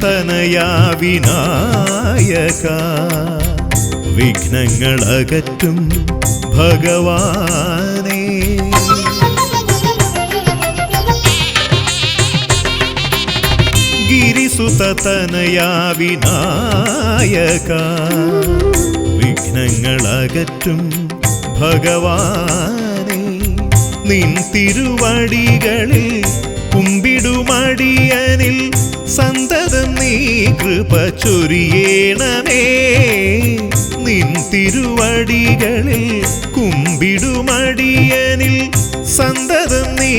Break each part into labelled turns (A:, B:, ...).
A: തനയാ വിനായക വിഘ്നങ്ങളകറ്റും ഭഗവാനേ. ഗിരിസുത തനയാ വിനായക വിഘ്നങ്ങളകറ്റും ഭഗവാനേ. നിൻ തിരുവടികളിൽ കുമ്പിടുമടിയനിൽ സന്തതം നീ കൃപ ചൊരിയേണമേ. നിൻ തിരുവടികളിൽ കുമ്പിടുമടിയനിൽ സന്തതം നീ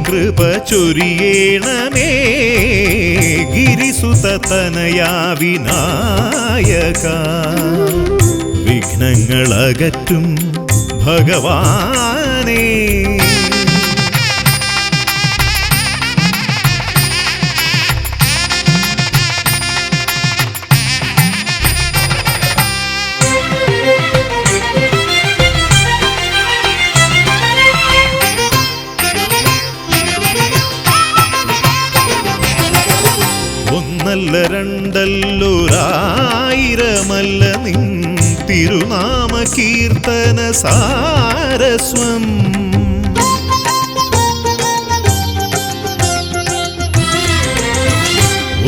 A: കൃപ ചൊരിയേണമേ. ഗിരിസുത തനയാ വിനായക വിഘ്നങ്ങളകറ്റും ഭഗവാനേ. ഒന്നല്ല രണ്ടല്ലൊരായിരമല്ല നിൻ തിരുനാമ കീർത്തന സാരസ്വം.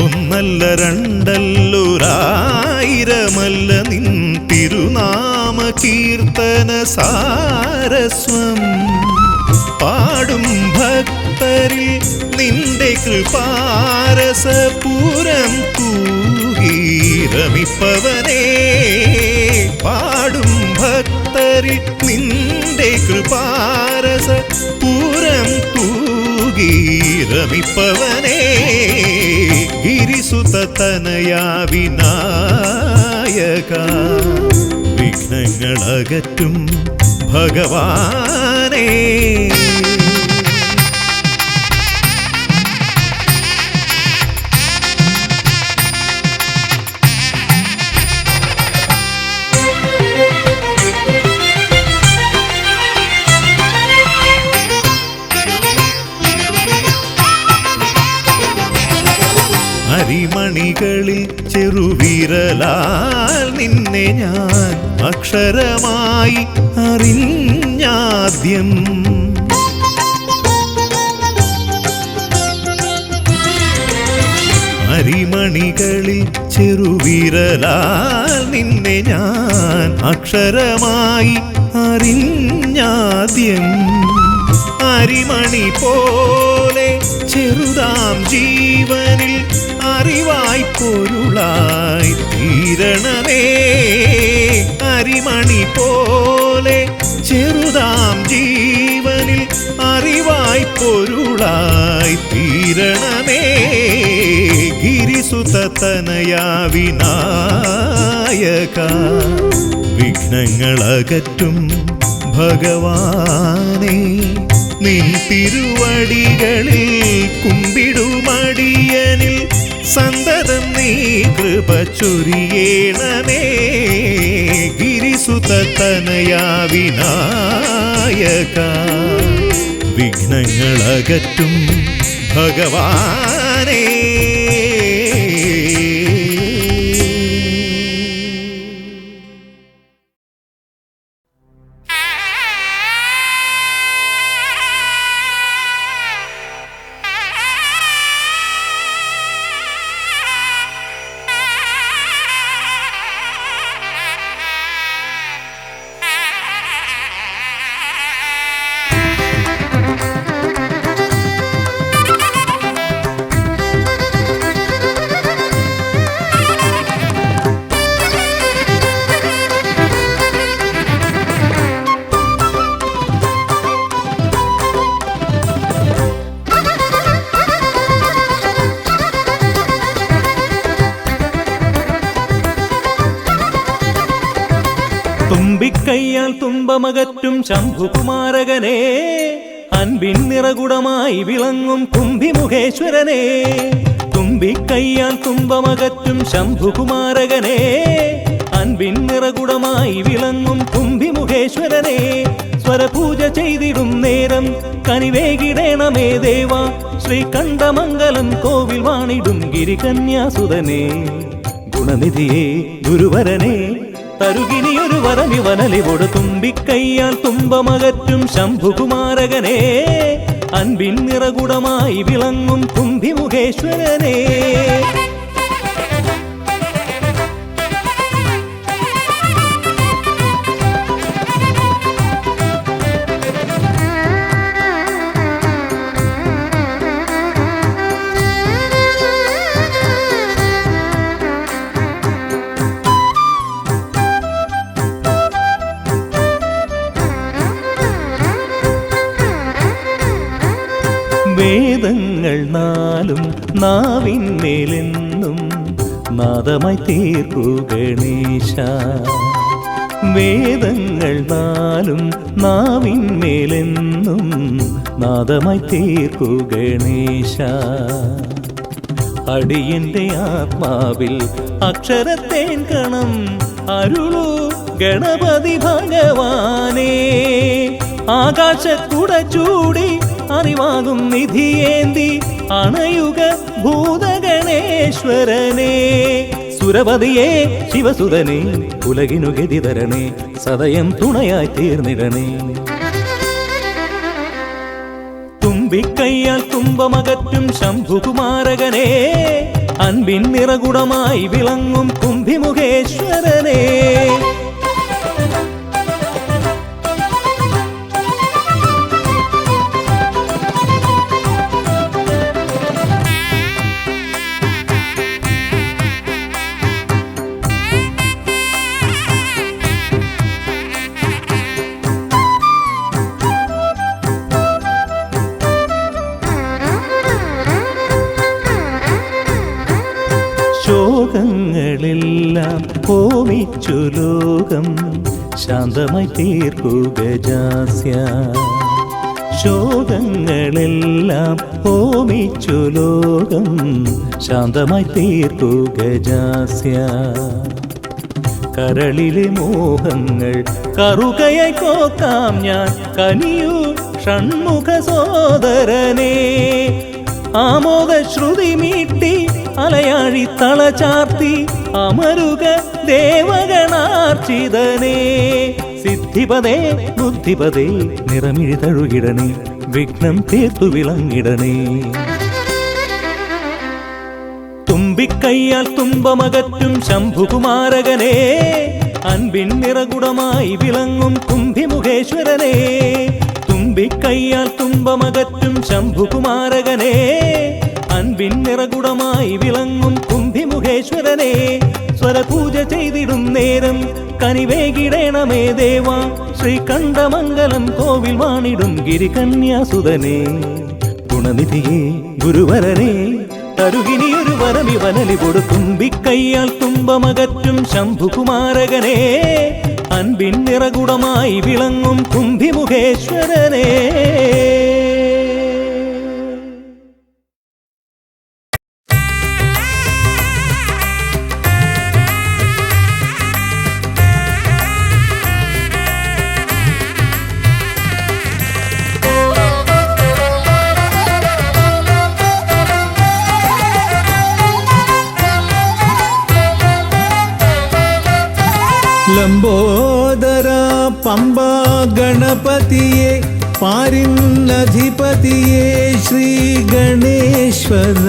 A: ഒന്നല്ല രണ്ടല്ലൊരായിരമല്ല നിൻ തിരുനാമ കീർത്തന സാരസ്വം. പാടും ഭക്തരിൽ നിന്റെ കൃപാരസപൂരം തൂകീരമിപ്പവനേ. പാടും ഭക്തരിൽ നിന്റെ കൃപാരസപൂരം തൂകീരമിപ്പവനേ. ഗിരിസുത തനയാ വിനായക വിഘ്നങ്ങളകറ്റും ഭഗവാനേ. അരിമണികളിൽ ചെറുവിരലാൽ നിന്നെ ഞാൻ അക്ഷരമായി അറിഞ്ഞാദ്യം. അരിമണികളിൽ ചെറുവിരലാൽ നിന്നെ ഞാൻ അക്ഷരമായി അറിഞ്ഞാദ്യം. അരിമണി പോലെ ചെറുതാം ജീവനിൽ അറിവായി പൊരുളായി തീരണമേ. അരിമണി പോലെ ചെറുതാം ജീവനിൽ അറിവായി പൊരുളായി തീരണമേ. ഗിരിസുത തനയാ വിനായക വിഘ്നങ്ങളകറ്റും ഭഗവാനേ. നിൻ തിരുവടികളിൽ കുമ്പിടുമടിയനിൽ സന്തതം നീ കൃപ ചൊരിയേണമേ. ഗിരിസുത തനയാ വിനായക വിഘ്നങ്ങളകറ്റും ഭഗവാനേ.
B: തുമ്പിക്കൈയാൽ തുമ്പമകറ്റും ശംഭുകുമാരകനെ, അൻപിൻ നിറകുടമായി വിളങ്ങും കുംഭിമുഖേശ്വരനെ. തുമ്പിക്കൈയാൽ തുമ്പമകറ്റും ശംഭുകുമാരകനെ, അൻപിൻ നിറകുടമായി വിളങ്ങും കുംഭിമുഖേശ്വരനെ. സ്വരപൂജ ചെയ്തിടും നേരം കനിവേകിടേണമേ ദേവ, ശ്രീകണ്ഠമംഗലം കോവിൽ വാണിടും ഗിരികന്യാസുതനെ. ഗുണനിധിയെ ഗുരുവരനെ, തരുകിനിയൊരു വരമിവനലിവോട്. തുമ്പിക്കൈയാൽ തുമ്പമകറ്റും ശംഭുകുമാരകനെ, അൻപിൻ നിറകുടമായി വിളങ്ങും കുംഭിമുഖേശ്വരനെ. വേദങ്ങൾ നാലും നാവിന്മേലെന്നും നാദമായി തീർക്കൂ ഗണേശ. വേദങ്ങൾ നാലും നാവിന്മേലെന്നും നാദമായി തീർക്കൂ ഗണേശ. അടിയന്റെ ആത്മാവിൽ അക്ഷരത്തേൻ കണം അരുളൂ ഗണപതി ഭഗവാനേ. ആകാശക്കുട ചൂടി അറിവാകും നിധിയേന്തി അണയുക ഭൂതഗണേശ്വരനെ. സുരപതിയെ ശിവസുതനെ, ഉലകിനു ഗതി തരണേ, സദയം തുണയായി തീർന്നിടണേ. തുമ്പിക്കൈയാൽ തുമ്പമകറ്റും ശംഭുകുമാരകനെ, അൻപിൻ നിറകുടമായി വിളങ്ങും കുംഭിമുഖേശ്വരനെ. ശോകങ്ങളെല്ലാം ഹോമിച്ചു ലോകം ശാന്തമായി തീർക്കൂ ഗജാസ്യ. ശോകങ്ങളെല്ലാം ഹോമിച്ചു ലോകം ശാന്തമായി തീർക്കൂ ഗജാസ്യ. കരളിലെ മോഹങ്ങൾ കറുകയായി കോക്കാം ഞാൻ, കനിയൂ ഷൺമുഖ സോദരനെ. ആമോദ ശ്രുതി മീട്ടി അലയാഴി തളചാർത്തി അമരുക ദേവഗണാർച്ചിതനേ. സിദ്ധിപദേ ബുദ്ധിപദേ നിറമിഴി തഴുകിടണേ, വിഘ്നം തീർത്തു വിളങ്ങിടണേ. തുമ്പിക്കൈയാൽ തുമ്പമകറ്റും ശംഭുകുമാരകനെ, അൻപിൻ നിറകുടമായി വിളങ്ങും കുംഭിമുഖേശ്വരനെ. തുമ്പിക്കൈയാൽ തുമ്പമകറ്റും ശംഭുകുമാരകനെ, അൻപിൻ നിറകുടമായി വിളങ്ങും കുംഭിമുഖേശ്വരനെ. സ്വരപൂജ ചെയ്തിടും നേരം കനിവേകിടേണമേ ദേവ, ശ്രീകണ്ഠമംഗലം കോവിൽ വാണിടും ഗിരികന്യാസുതനെ. ഗുണനിധിയെ ഗുരുവരനെ, തരുകിനിയൊരു വരമിവനലിവോട്. തുമ്പിക്കൈയാൽ തുമ്പമകറ്റും ശംഭുകുമാരകനെ, അൻപിൻ നിറകുടമായി വിളങ്ങും കുംഭിമുഖേശ്വരനെ.
C: ലംബോദര പമ്പാ ഗണപതിയെ, പാരിന്നധിപതിയെ ശ്രീ ഗണേശ്വര.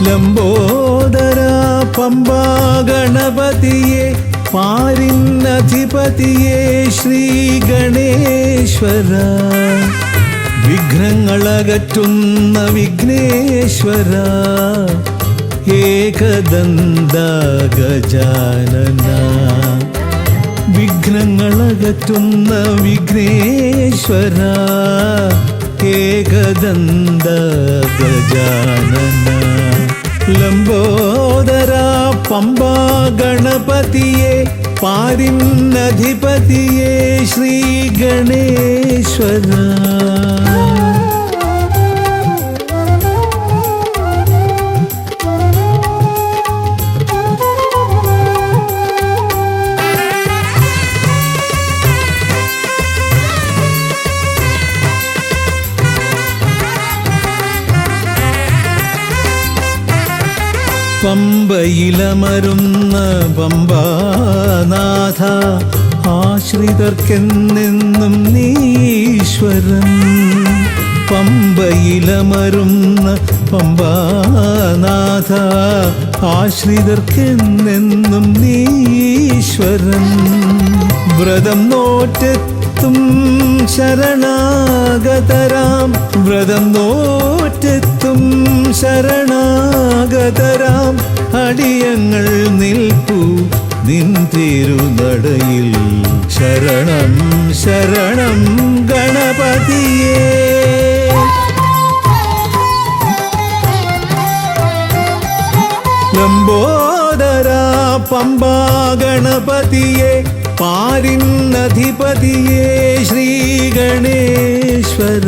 C: ലംബോദര പമ്പാ ഗണപതിയെ, പാരിന്നധിപതിയെ ശ്രീ ഗണേശ്വര. വിഘ്നങ്ങളകറ്റുന്ന വിഘ്നേശ്വര, ഏകദന്ത ഗജാനന. വിഘ്നങ്ങളകറ്റുന്ന വിഘ്നേശ്വര, ഏകദന്ത ഗജാനന. ലംബോദര പമ്പാ ഗണപതിയെ, പാരിന്നധിപതിയേ ശ്രീ ഗണേശ്വര. പമ്പയിലമരുന്ന പമ്പാനാഥ ആശ്രിതർക്കെന്നെന്നും നീശ്വരൻ. പമ്പയിലമരുന്ന പമ്പാനാഥ ആശ്രിതർക്കെന്നെന്നും നീശ്വരൻ. വ്രതം നോറ്റെത്തും ശരണാഗതരാം, വ്രതം നോറ്റെത്തും ശരണാഗതരാം അടിയങ്ങൾ നിൽപ്പു നിൻ തിരുനടയിൽ. ശരണം ശരണം ഗണപതിയേ. ലംബോദര പമ്പാ ഗണപതിയേ, പാരിന്നധിപതിയേ ശ്രീ ഗണേശ്വര.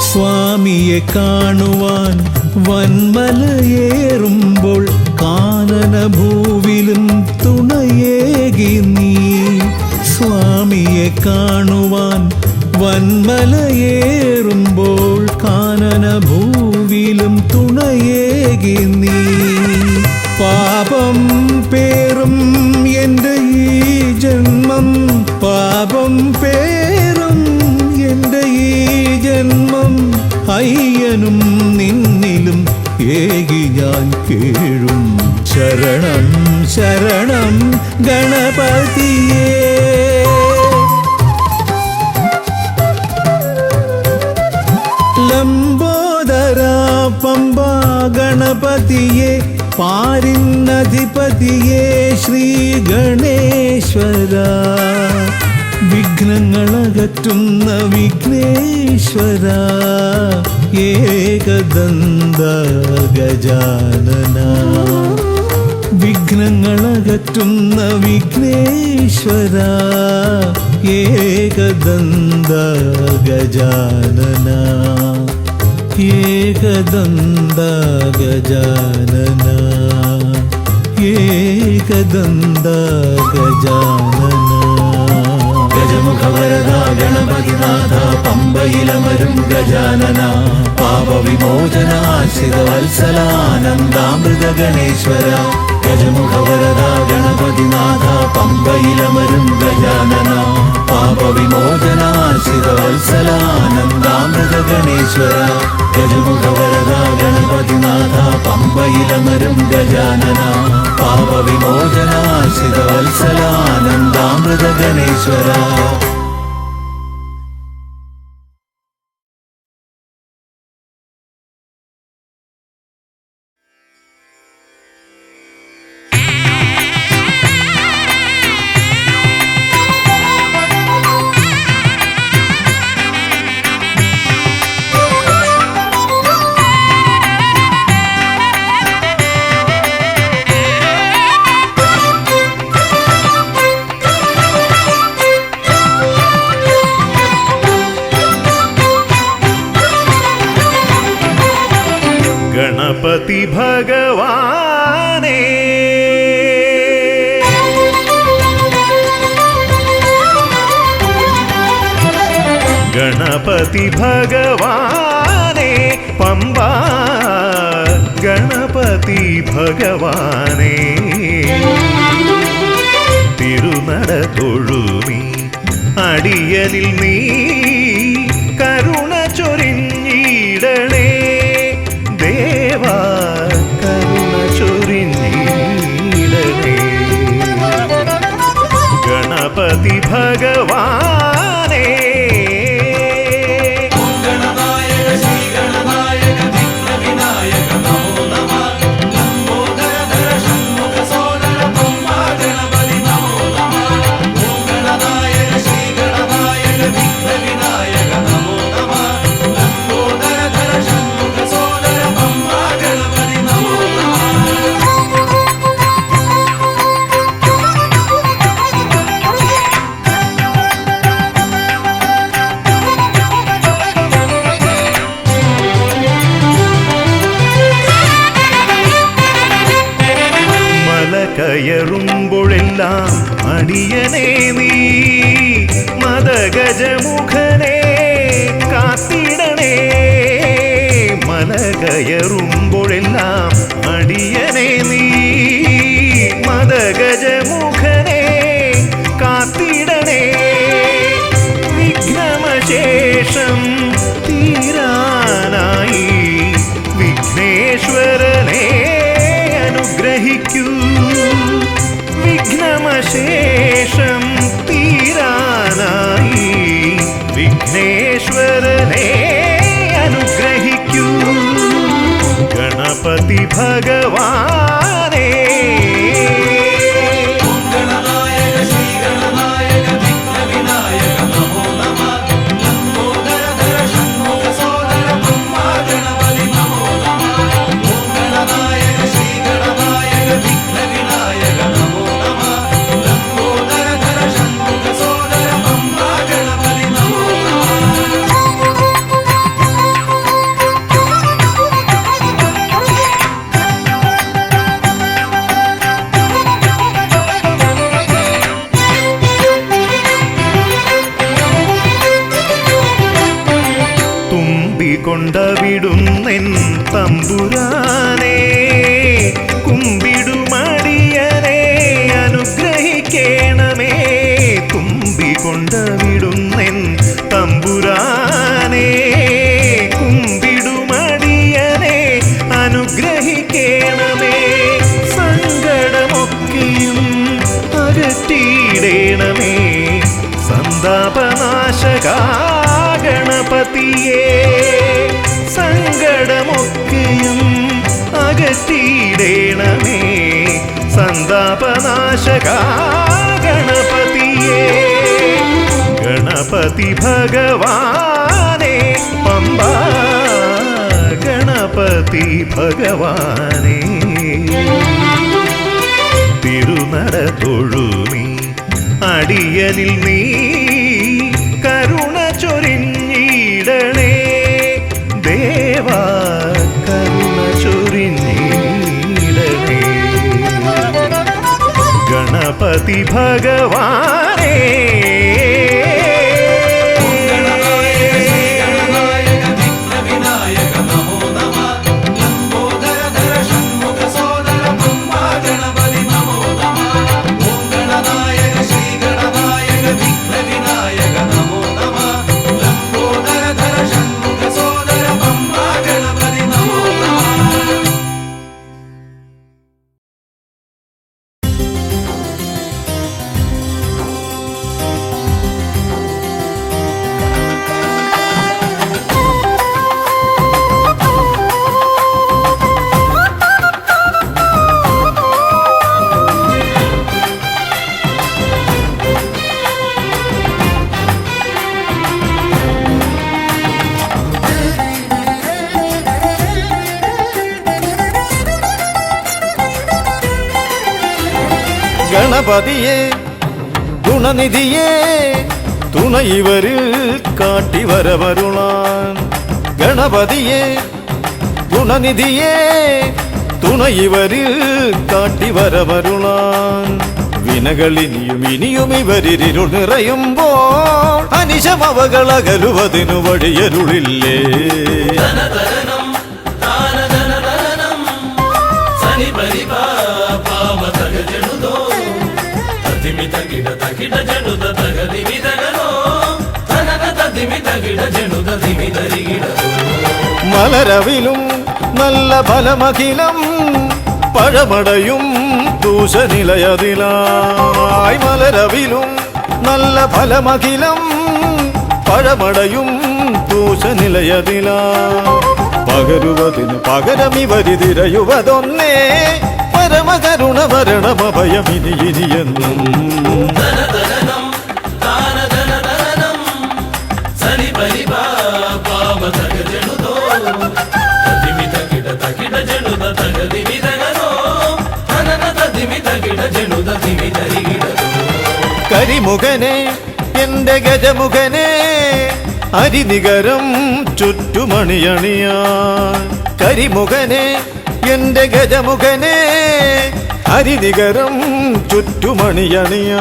C: സ്വാമിയെ കാണുവാൻ വന്മലയേറുമ്പോൾ കാനനഭൂവിലും തുണയേകി നീ. സ്വാമിയെ കാണുവാൻ വന്മലയേറുമ്പോൾ കാനനഭൂവിലും തുണയേകി നീ. പാപം പേറും എൻ്റെ ഈ ജന്മം, പാപം പേറും എൻ്റെ ഈ ജന്മം അയ്യനും നിന്നിലും ഏകി ഞാൻ കേഴും. ശരണം ശരണം ഗണപതിയേ. ലംബോദര പമ്പാ ഗണപതിയേ, പാരിന്നധിപതിയേ ശ്രീ ഗണേശ്വര. വിഘ്നങ്ങളകറ്റുന്ന വിഘ്നേശ്വര, ഏകദന്ത ഗജാനന. വിഘ്നങ്ങളകറ്റുന്ന വിഘ്നേശ്വര, ഏകദന്ത ഗജാനന. ഏകദന്ത ഗജാനന, ഏകദന്ത ഗജാനന. ഗജമുഖവരദ ഗണപതിനാഥ പമ്പയിലമരും ഗജാനന. പാപവിമോചന ആശ്രിതവത്സലാനന്ദാമൃത ഗണേശ്വര. ഗജമുഖവരദ ഗണപതിനാഥ പമ്പയിലമരും ഗജാനന. പാപവിമോചന ആശ്രിതവത്സലാനന്ദാമൃത ഗണേശ്വര. ഗജമുഖവരദ ഗണപതിനാഥ പമ്പയിലമരും ഗജാനന. പാപവിമോചന ആശ്രിതവത്സലാനന്ദാമൃത ഗണേശ്വര.
A: ഗണപതി ഭഗവാനേ, ഗണപതി ഭഗവാനേ പമ്പാ ഗണപതി ഭഗവാനേ. തിരുനട തൊഴുമീ അടിയനിൽ നീ കരുണ ചൊരിഞ്ഞിടണേ ദേവാ, കരുണ ചൊരിഞ്ഞിടണേ. കയറുമ്പോഴെല്ലാം അടിയനെ നീ മദഗജമുഖനെ കാത്തിടണേ. മല കയറുമ്പോഴെല്ലാം അടിയനെ നീ മദഗജമുഖനെ കാത്തിടണേ. വിഘ്നമശേഷം തീരാനായി വിഘ്നേശ്വരനെ അനുഗ്രഹിക്കൂ. വിഘ്നമശേഷം തീരാനായി വിഘ്നേശ്വരനെ അനുഗ്രഹിക്കൂ. ഗണപതി ഭഗവാനേ കൊണ്ടവിടുന്നെൻ തമ്പുരാനെ കുമ്പിടുമടിയനെ അനുഗ്രഹിക്കണമേ. കുമ്പികൊണ്ടവിടുന്നെൻ തമ്പുരാനെ കുമ്പിടുമടിയനെ അനുഗ്രഹിക്കണമേ. സങ്കടമൊക്കെയും അകറ്റിയിടണമേ. സന്താപനാശകാ ഗണപതിയേ സങ്കടമൊക്കെയും അകറ്റിയിടണമേ. സന്താപനാശകാ ഗണപതിയേ ഗണപതി ഭഗവാനേ പമ്പാ ഗണപതി ഭഗവാനേ. തിരുനട തൊഴുമീ അടിയനിൽ നീ കരുണ ചൊരിഞ്ഞിടണേ. ദേവാ കരുണ ചൊരിഞ്ഞിടണേ. ഗണപതി ഭഗവാനേ
D: ഗണപതിയെ ഗുണനിധിയെ തുണയിവരിൽ കാട്ടിവരവരുളാൻ. ഗണപതിയെ ഗുണനിധിയെ തുണയിവരിൽ കാട്ടിവരവരുളാൻ. വിനകളിനിയും ഇനിയും ഇവരിരുൾ നിറയുമ്പോൾ അനിശമവകളകലുവതിനു വഴിയരുളില്ലേ. മലരവിലും നല്ല ഫലമഖിലം പഴമടയും ദൂഷനിലയതിലായി. മലരവിലും നല്ല ഫലമഖിലം പഴമടയും ദൂഷനിലയതിലാ. പകരുവതിനു പകരമിവരിതിരയുവതൊന്നേ പരമകരുണ വരണമഭയമിനി ഇനിയെന്നും. കരിമുഖനെ എന്റെ ഗജമുഖനെ അരിനികരം ചുറ്റുമണിയണിയാൻ. കരിമുഖനെ എന്റെ ഗജമുഖനെ അരിനികരം ചുറ്റുമണിയണിയ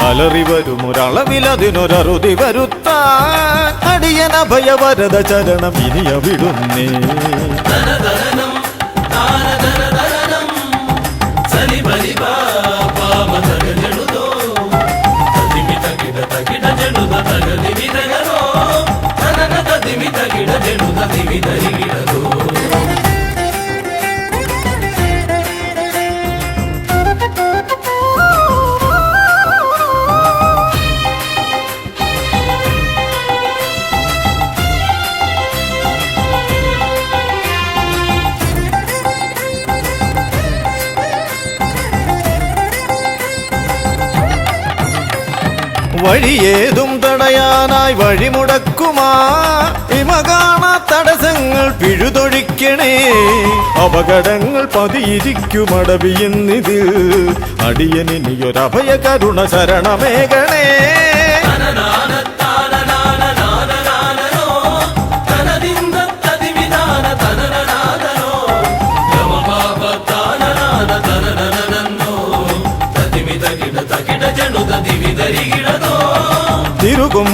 D: അലറി വരുമൊരളവിലതിനൊരറുതി വരുത്താൻ അടിയന ഭയവരത ചരണം ഇനിയ വിടുന്നേ വഴിയേതും തടയാനായി വഴിമുടക്കുമാ ഇമ കാണാ തടസ്സങ്ങൾ പിഴുതൊഴിക്കണേ അപകടങ്ങൾ പതിയിരിക്കുമടവിയെന്നിതിൽ അടിയനിയൊരഭയ കരുണ ശരണമേകണേ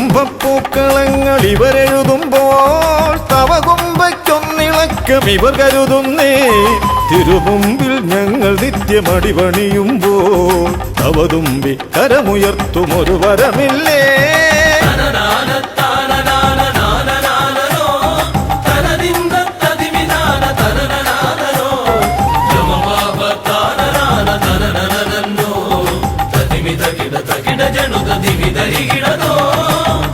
D: തിരുകുംഭപ്പൂക്കളങ്ങൾ ഇവരെഴുതുമ്പോൾ തവകുംഭയ്ക്കൊന്നിളക്കം ഇവർ കരുതുന്നേ തിരുമുമ്പിൽ ഞങ്ങൾ നിത്യമടിപണിയുമ്പോൾ തവതുമ്പി കരമുയർത്തുമൊരു വരമില്ലേ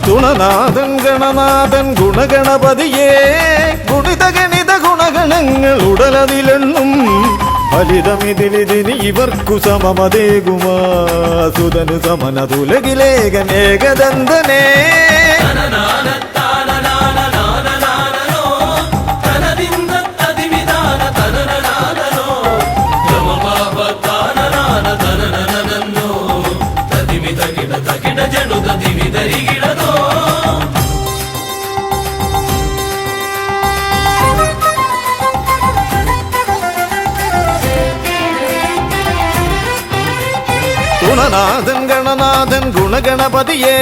D: തുണനാഥൻ ഗണനാഥൻ ഗുണഗണപതിയേ ഗുണിത ഗണിത ഗുണഗണങ്ങൾ ഉടലതിലെണ്ണും ഫലിതമിതിലിതിന് ഇവർക്കു സമമതേകുമാ സുതനു സമനതുലകിലേകനേകദന്തനേ ഗുണനാഥൻ ഗണനാഥൻ ഗുണഗണപതിയേ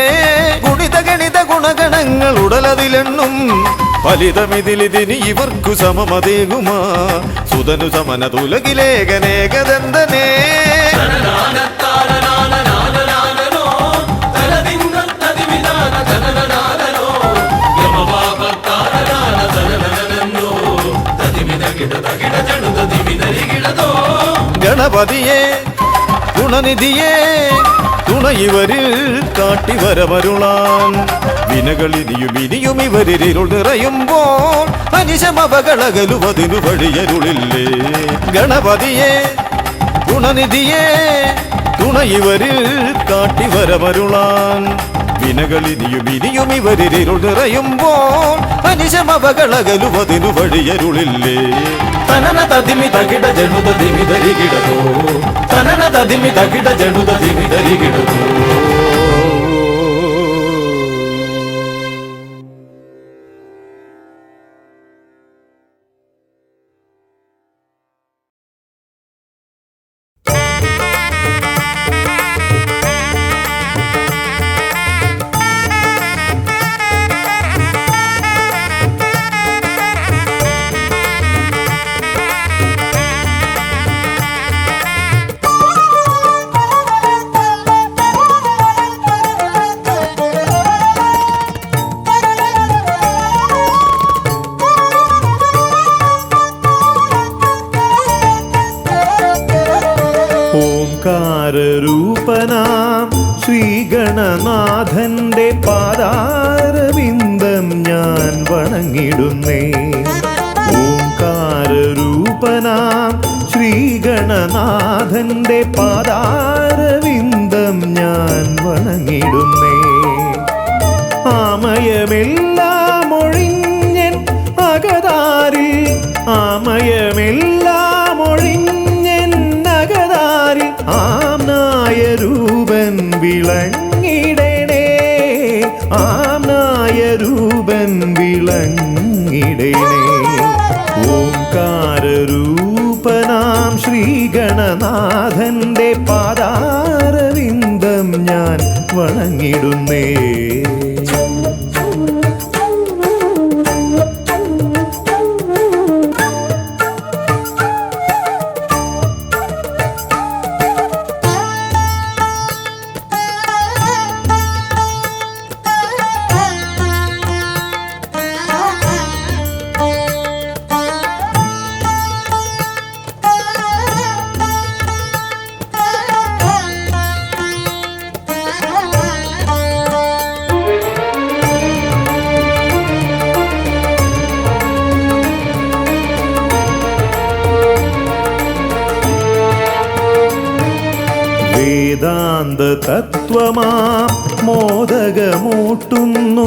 D: ഗുണിത ഗണിത ഗുണഗണങ്ങൾ ഉടലതിലെണ്ണും ഫലിതമിതിലിതിന് ഇവർക്കു സമമതേകുമാ സുതനു സമനതുലകിലേകനേകദന്തനേ ഗണപതിയേ ഗുണനിധിയേ തുണയിവരിൽ കാട്ടിവരമരുളാൻ വിനകളിനിയും ഇനിയും ഇവരിരുൾ നിറയുമ്പോൾ അനിശമവകളകലുവതിനു വഴിയരുളില്ലേ ഗണപതിയേ ഗുണനിധിയേ തുണയിവരിൽ കാട്ടിവരമരുളാൻ വിനകളിനിയും ഇനിയും ഇവരിരുൾ നിറയുമ്പോൾ അനിശമവകളകലുവതിനു വഴിയരുളില്ലേ തനന തതിമി തകിട ജനുത ദിമി ധരികിടതോ തനന തതിമി തകിട ജനുത ദിമി ധരികിടതോ
A: ഓംകാരരൂപനാം ശ്രീഗണനാഥന്റെ പാദാരവിന്ദം ഞാൻ വണങ്ങിടുന്നേ ഓംകാരരൂപനാം ശ്രീഗണനാഥന്റെ പാദാരവിന്ദം ഞാൻ വണങ്ങിടുന്നേ ആമയമെല്ലാം ഒഴിഞ്ഞൻ അകതാരിൽ ആമയമെല്ലാം ഒഴിഞ്ഞൻ അകതാരിൽ ആംനായ രൂപൻ വിളങ്ങിടണേ ആംനായ രൂപൻ വിളങ്ങിടണേ ഓംകാരരൂപനാം ശ്രീഗണ ശ്രീഗണനാഥന്റെ പാദാരവിന്ദം ഞാൻ വണങ്ങിടുന്നേ. വേദാന്ത തത്വമാം മോദകമൂട്ടുന്നു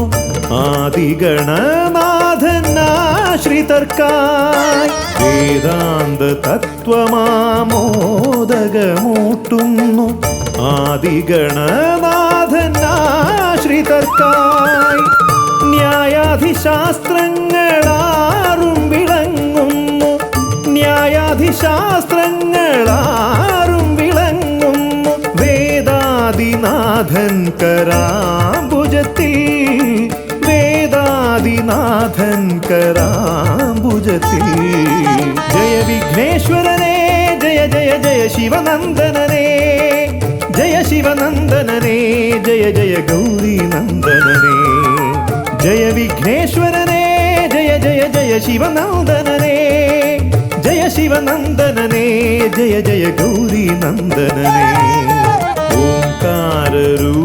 A: ആദിഗണനാഥനാശ്രിതർക്കായി. വേദാന്ത തത്വമാം മോദകമൂട്ടുന്നു ആദിഗണനാഥനാശ്രിതർക്കായി. ന്യായാധിശാസ്ത്രങ്ങളാറും വിളങ്ങുന്നു, ന്യായാധിശാസ്ത്രങ്ങളാറും വിളങ്ങുന്നു വേദാദിനാഥൻ കരാംബുജത്തിൽ, വേദാദിനാഥൻ കരാംബുജത്തിൽ. ജയ വിഘ്നേശ്വരനേ ജയ ജയ ജയ ശിവനന്ദനനേ, ജയ ശിവനന്ദനനേ ജയ ജയ ഗൗരീനന്ദനനേ. ജയ വിഘ്നേശ്വരനേ ജയ ജയ ജയ ശിവനന്ദനനേ, ജയ ശിവനന്ദനനേ ജയ ജയ ഗൗരീനന്ദനനേ. ഓംകാരരൂപനാം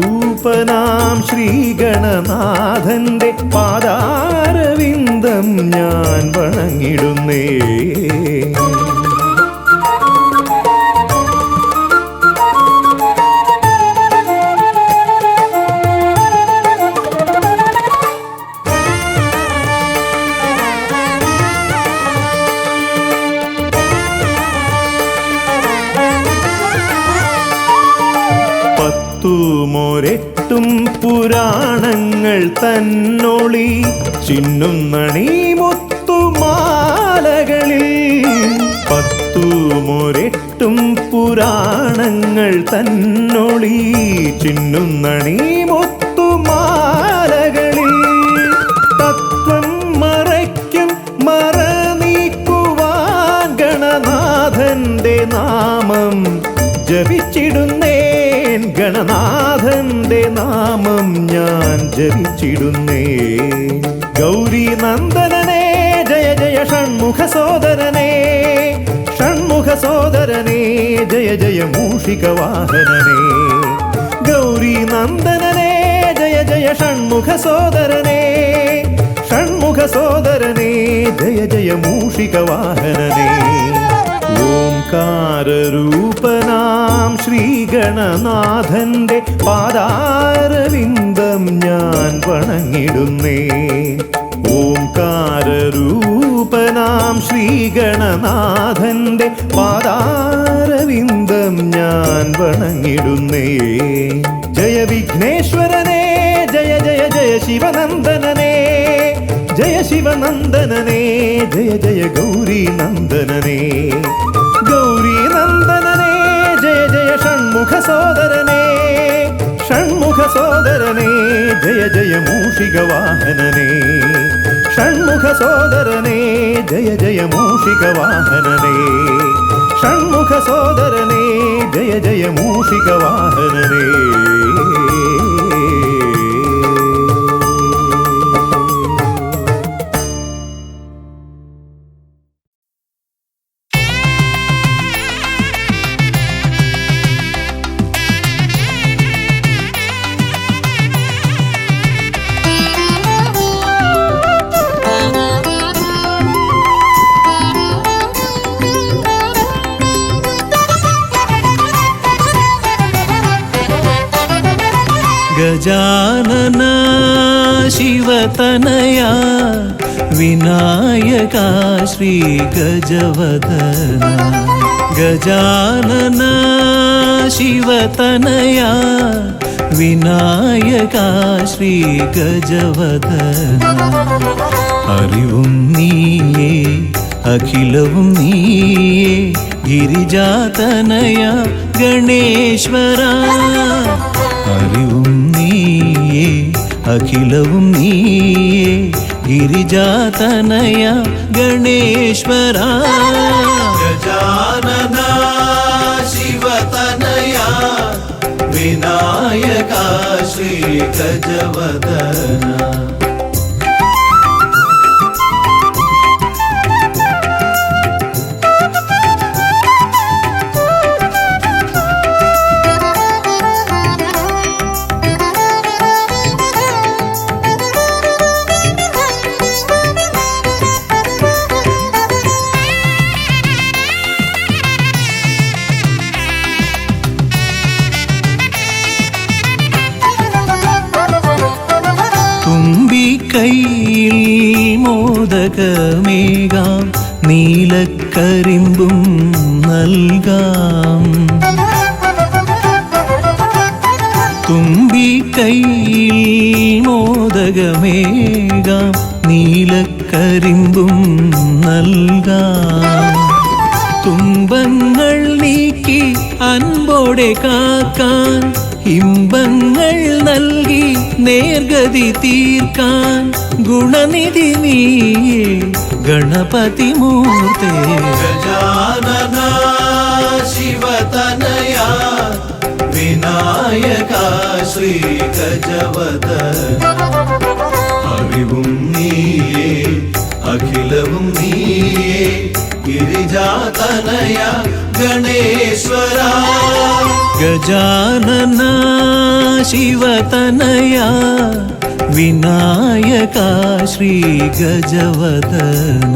A: ശ്രീഗണനാഥന്റെ പാദാരവിന്ദം ഞാൻ വണങ്ങിടുന്നേ. ും പുരാണങ്ങൾ തന്നൊളി ചിന്നുന്നണി മുത്തുമാലകളിൽ. 10 പുരാണങ്ങൾ തന്നൊളി ചിന്നുന്നണി മുത്തുമാലകളിൽ. തത്വം മറയ്ക്കും മറ നീക്കുവാൻ ഗണനാഥന്റെ നാമം ജപിച്ചിടുന്നേൻ, ഗണനാഥന്റെ നാമം ഞാൻ ജപിച്ചിടുന്നേൻ. ഗൗരീനന്ദനനേ ജയ ജയ ഷൺമുഖ സോദരനേ, ഷൺമുഖ സോദരനേ ജയ ജയ മൂഷികവാഹനനേ. ഗൗരീനന്ദനനേ ജയ ജയ ഷൺമുഖ സോദരനേ, ഷൺമുഖ സോദരനേ ജയ ജയ മൂഷികവാഹനനേ. ഓംകാരരൂപനാം ശ്രീഗണനാഥന്റെ പാദാരവിന്ദം ഞാൻ വണങ്ങിടുന്നേ. ഓംകാരരൂപനാം ശ്രീഗണനാഥന്റെ പാദാരവിന്ദം ഞാൻ വണങ്ങിടുന്നേ. ജയ വിഘ്നേശ്വരനേ ജയ ജയ ജയ ശിവനന്ദനനേ, ജയ ശിവനന്ദനനേ ജയ ജയ ഗൗരീനന്ദനനേ. ഗൗരീനന്ദനനേ ജയ ജയ ഷൺമുഖ സോദരനേ, ഷൺമുഖ സോദരനേ ജയ ജയ മൂഷികവാഹനനേ. ഷൺമുഖ സോദരനേ ജയ ജയ മൂഷികവാഹനനേ, ഷൺമുഖ സോദരനേ ജയ ജയ മൂഷികവാഹനനേ.
C: ഗജാനന ശിവതനയാ വിനായക ശ്രീ ഗജവദന. ഗജാനന ശിവതനയാ വിനായക ശ്രീ ഗജവദന. അറിവും നീയേ അഖിലവും നീയേ ഗിരിജാതനയ ഗണേശ്വര അറിവും നീയേ അഖിലവും നീയേ ഗിരിജാതനയ ഗണേശ്വര ഗജാനന ശിവതനയ വിനായക ശ്രീ ഗജവദന കൈയിൽ മോദകമേകാം നീലക്കരിമ്പും നൽകാം തുമ്പി കൈയിൽ മോദകമേകാം നീലക്കരിമ്പും നൽകാം തുമ്പങ്ങൾ നീക്കി അൻപോടെ കാക്കാൻ ഇമ്പങ്ങൾ നൽകി നേർഗതി തീർക്കാൻ ഗുണനിധി നീയേ ഗണപതി മൂർത്തേ ഗജാനന ശിവതനയ വിനായക ശ്രീ ഗജവദന അറിവും നീയേ അഖിലവും നീയേ ഗിരിജാതനയ ഗണേശ്വര ഗജാനന ശിവതനയ വിനായക ശ്രീ ഗജവദന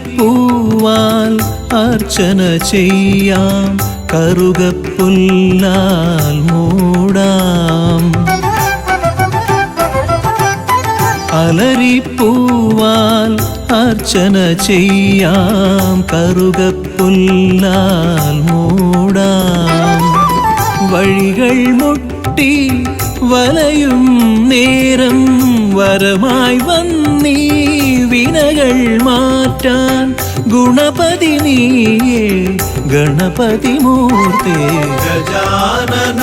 C: അലരിപ്പൂവാൽ അർച്ചന ചെയ്യാം കറുകപ്പുല്ലാൽ മൂടാം അലരിപ്പൂവാൽ അർച്ചന ചെയ്യാം കറുകപ്പുല്ലാൽ മൂടാം വഴികൾ മുട്ടി വലയും നേരം വരമായി വന്നീ വിനകൾ മാറ്റാൻ ഗുണപതി നീയേ ഗണപതി മൂർത്തേ ഗജാനന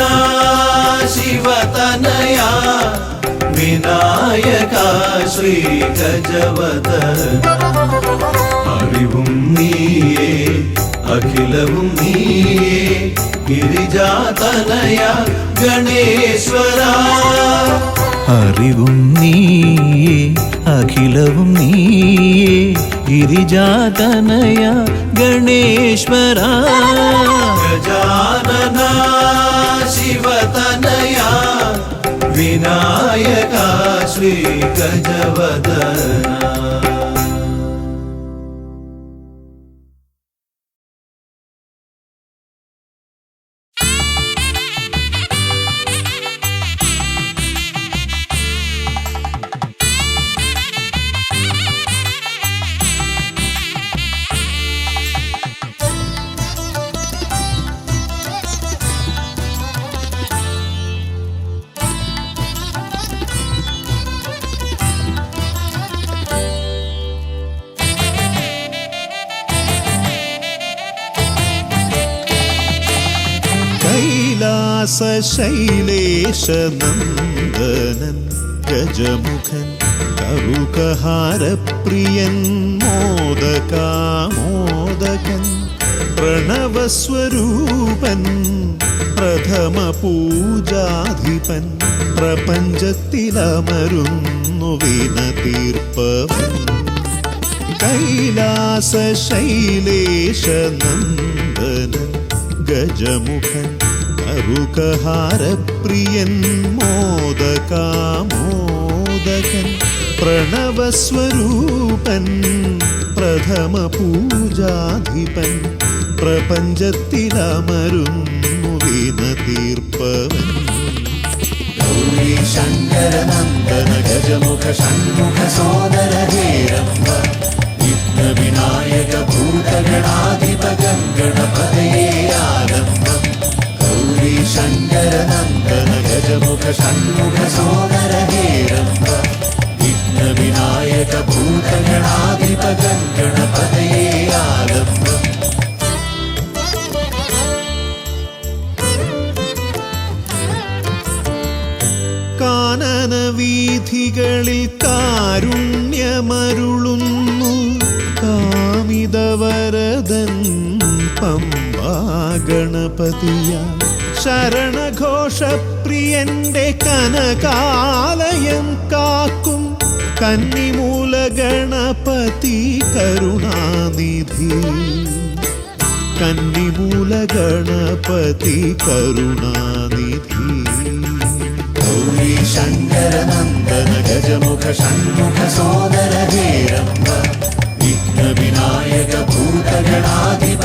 C: ശിവതനയ വിനായക ശ്രീ ഗജവദന അറിവും നീയേ അഖിലവും നീയേ ഗിരിജാതനയ ഗണേശ്വര അറിവും നീയേ അഖിലവും നീയേ ഗിരിജാതനയ ഗണേശ്വര ഗജാനന ശിവതനയ വിനായക ശ്രീ ഗജവദന
A: ശൈലേശനന്ദനൻ ഗജമുഖൻ കറുകഹാരപ്രിയൻ മോദകാമോദകൻ പ്രണവസ്വരൂപൻ പ്രഥമ പൂജാധിപൻ പ്രപഞ്ചത്തിലമരുന്നു വിനതീർപ്പവൻ കൈലാസ ശൈലേശനന്ദനൻ ഗജമുഖൻ കറുകഹാരപ്രിയൻ മോദകാമോദകൻ പ്രണവസ്വരൂപൻ പ്രഥമ പൂജാധിപൻ പ്രപഞ്ചത്തിലമരുന്നു വീണ തീർപ്പവൻ
C: ഗൗരി ശങ്കര നന്ദന ഗജമുഖ ഷൺമുഖ സോദര ഹേരംബ വിഘ്ന വിനായക ഭൂതഗണാധിപ ഗണപതയേ ആലംബം ഗൗരി ശങ്കര നന്ദന ഗജമുഖ ഷൺമുഖ സോദര ഹേരംബ വിഘ്ന വിനായക ഭൂതഗണാധിപ ഗണപതയേ ആലംബം
A: കാനന വീഥികളിൽ കാരുണ്യമരുളുന്നു കാമിതവരദൻ പമ്പാ ഗണപതിയ ശരണഘോഷപ്രിയന്റെ കനകാലയം കാക്കും കന്നിമൂല ഗണപതി കരുണാനിധി കന്നിമൂല ഗണപതി കരുണാനിധി
C: ഗൗരി ശങ്കര നന്ദന ഗജമുഖ ഷൺമുഖ സോദര ഹേരംബ വിഘ്ന വിനായക ഭൂതഗണാധിപ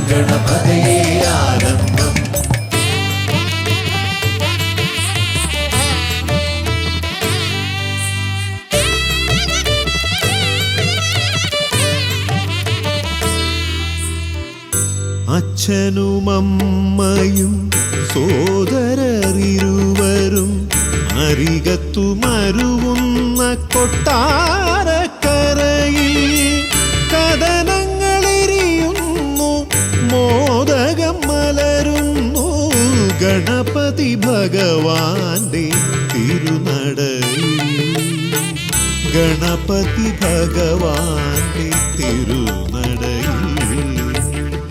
C: ഗണപതയേ ആലംബം
A: അച്ഛനുമമ്മയും സോദരരിരുവരും അരികത്തു മരുവുന്ന കൊട്ടാരക്കരയിൽ കഥനങ്ങളെരിയുന്നു മോദകം മലരുന്നു ഗണപതി ഭഗവാന്റെ തിരുനടയിൽ ഗണപതി ഭഗവാന്റെ തിരുനടയിൽ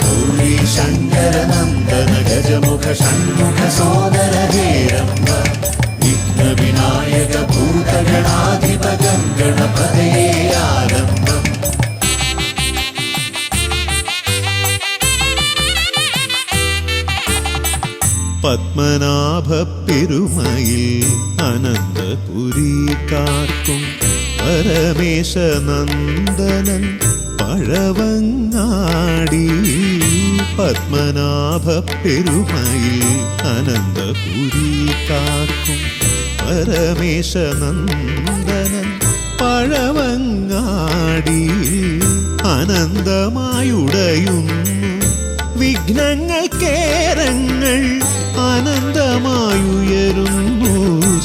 C: ഗൗരി ശങ്കര നന്ദന ഗജമുഖ ഷൺമുഖ സോദര ഹേരംബ വിഘ്ന വിനായക ഭൂതഗണാധിപ ഗണപതയേ ആലംബം
A: പത്മനാഭ പെരുമയിൽ അനന്തപുരി കാക്കും പരമേശ നന്ദനൻ പഴവങ്ങാടി പത്മനാഭ പെരുമയിൽ അനന്തപുരി കാക്കും പരമേശ നന്ദനൻ പഴവങ്ങാടി അനന്തമായുടയുന്നു വിഘ്നങ്ങൾ കേരങ്ങൾ അനന്തമായുയരുന്നു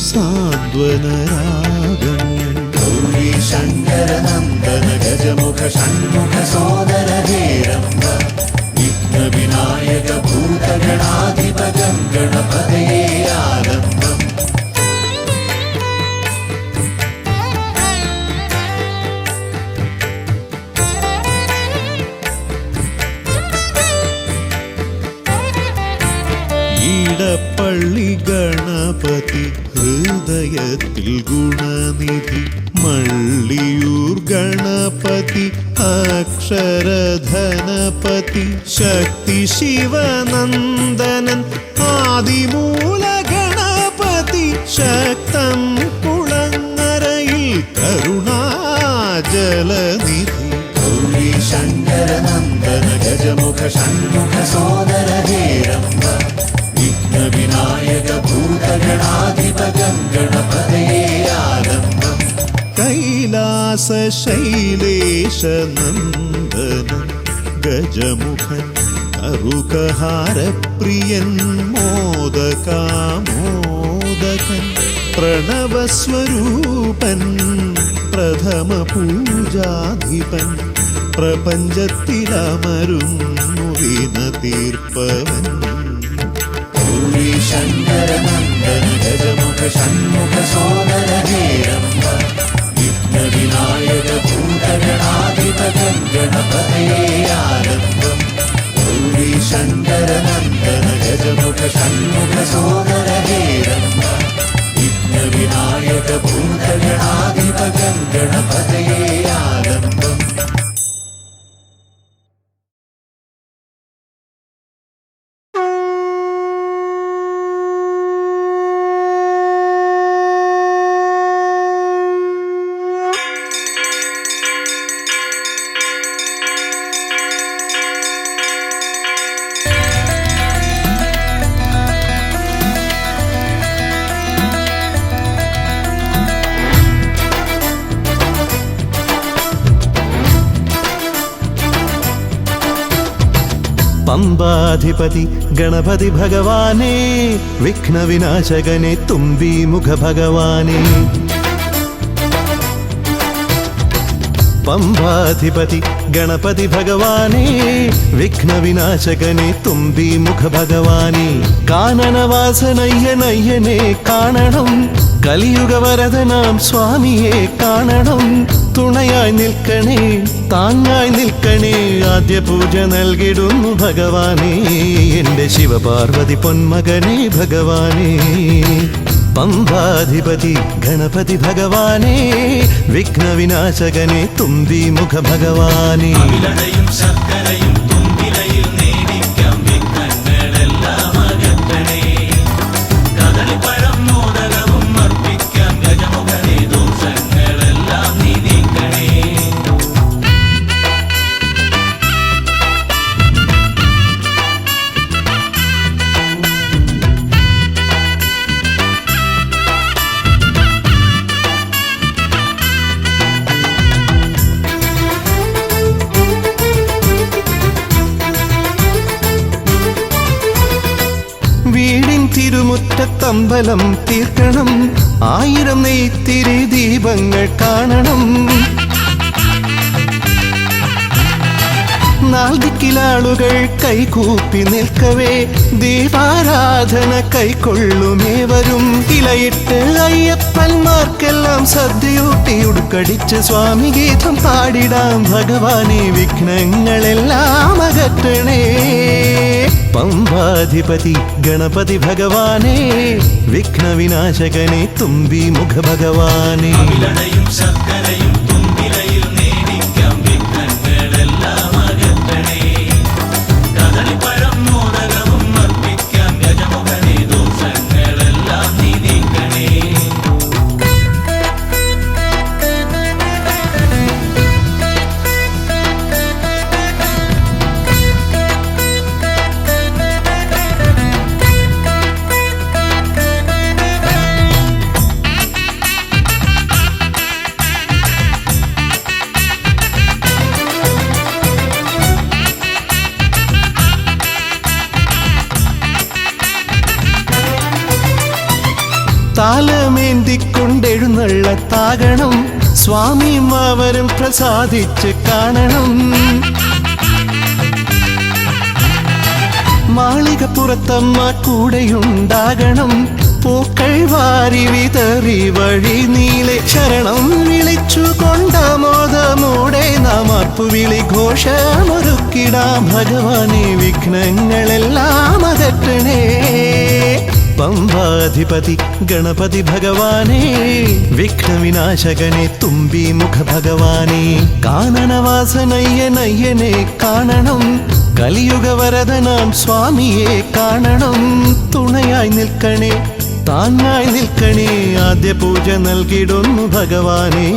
A: സാന്ത്വനരാഗങ്ങൾ
C: ഗൗരി ശങ്കര നന്ദന ഗജമുഖ ഷൺമുഖ സോദര ഹേരംബ വിഘ്ന വിനായക ഭൂതഗണാധിപ ഗണപതയേ ആലംബം
A: ഈടപ്പള്ളി ഗണപതി ഹൃദയത്തിൽ ഗുണനിധി മള്ളിയൂർ ഗണപതി അക്ഷരധനപതി ശക്തി ശിവനന്ദനൻ ആദിമൂല ഗണപതി ശക്തം കുളങ്ങരയിൽ കരുണാജലനിധി
C: ഗൗരി ശങ്കര നന്ദന ഗജമുഖ ഷൺമുഖ സോദര ഹേരംബ വിഘ്ന വിനായക ഭൂതഗണാധിപ ഗണപതയേ ആലംബം
A: കൈലാസ ശൈലേശ നന്ദനൻ ഗജമുഖൻ അറുകഹാരപ്രിയൻ മോദകാമോദകൻ പ്രണവസ്വരൂപൻ പ്രഥമ പൂജാധിപൻ പ്രപഞ്ചത്തിലമരുന്നു വീണ തീർപ്പവൻ
C: ഗൗരി ശങ്കര നന്ദന ഗജമുഖ ഷൺമുഖ സോദര ഹേരംബ വിഘ്ന വിനായക ഭൂതഗണാധിപ ഗണപതയേ ആലംബം ഗൗരി ശങ്കര നന്ദന ഗജമുഖ ഷൺമുഖ സോദര ഹേരംബ വിഘ്ന വിനായക ഭൂതഗണാധിപ ഗണപതയേ ആലംബം
A: പമ്പാധിപതി ഗണപതി ഭഗവാനേ, വിഘ്നവിനാശകനെ തുമ്പി മുഖ ഭഗവാനേ. പമ്പാധിപതി ഗണപതി ഭഗവാനേ, വിഘ്നവിനാശകനെ തുമ്പി മുഖ ഭഗവാനേ. കാനനവാസനയ്യനയ്യനെ കാണണം, കലിയുഗവരദനാം സ്വാമിയെ കാണണം. തുണയായി നിൽക്കണേ, താങ്ങായി നിൽക്കണേ, ആദ്യ പൂജ നൽകിടുന്നു ഭഗവാനേ, എൻ്റെ ശിവപാർവതി പൊന്മകനെ ഭഗവാനേ. പമ്പാധിപതി ഗണപതി ഭഗവാനേ, വിഘ്നവിനാശകനെ തുമ്പി മുഖ ഭഗവാനേ.
C: ശർക്കരയും തുമ്പിലയിൽ നേടിക്കാം വിഘ്നങ്ങളെല്ലാം അകറ്റണേ. കദളിപ്പഴം മോദകവും അർപ്പിക്കാം ഗജമുഖനെ, ദോഷങ്ങളെല്ലാം നീ നീക്കണേ.
A: വീടിൻ തിരുമുറ്റത്തമ്പലം തീർക്കണം, 1000 നെയ്ത്തിരി ദീപങ്ങൾ കാണണം. നാൽദിക്കിലാളുകൾ കൈകൂപ്പി നിൽക്കവേ, ദീപാരാധന കൈക്കൊള്ളുമേവരും. ഇലയിട്ട് അയ്യപ്പന്മാർക്കെല്ലാം സദ്യയൂട്ടി ഉടുക്കടിച്ച് സ്വാമി ഗീതം പാടിടാം ഭഗവാനെ, വിഘ്നങ്ങളെല്ലാം അകറ്റണേ. പമ്പാധിപതി ഗണപതി ഭഗവാനേ, വിഘ്നവിനാശകനെ തുമ്പി മുഖ ഭഗവാനേ.
C: ശർക്കരയും തുമ്പിലയിൽ നേടിക്കാം വിഘ്നങ്ങളെല്ലാം അകറ്റണേ. കദളിപ്പഴം മോദകവും അർപ്പിക്കാം ഗജമുഖനെ, ദോഷങ്ങളെല്ലാം നീ നീക്കണേ.
A: താലമേന്തിക്കൊണ്ടെഴുന്നള്ളത്താകണം, സ്വാമിമാവരും പ്രസാദിച്ച് കാണണം. മാളികപ്പുറത്തമ്മ കൂടെയുണ്ടാകണം, പൂക്കൾ വാരി വിതറി വഴി നീളെ ശരണം വിളിച്ചു കൊണ്ടാമോദമോടെ നാം അർപ്പുവിളി ഘോഷമൊരുക്കിടാം ഭഗവാനെ, വിഘ്നങ്ങളെല്ലാം അകറ്റണേ. പമ്പാധിപതി ഗണപതി ഭഗവാനേ, വിഘ്നവിനാശകനെ തുമ്പി മുഖ ഭഗവാനേ. കാനനവാസനയ്യനയ്യനെ കാണണം, കലിയുഗവരദനാം സ്വാമിയെ കാണണം. തുണയായി നിൽക്കണേ, താങ്ങായി നിൽക്കണേ, ആദ്യ പൂജ നൽകിടുന്നു ഭഗവാനേ,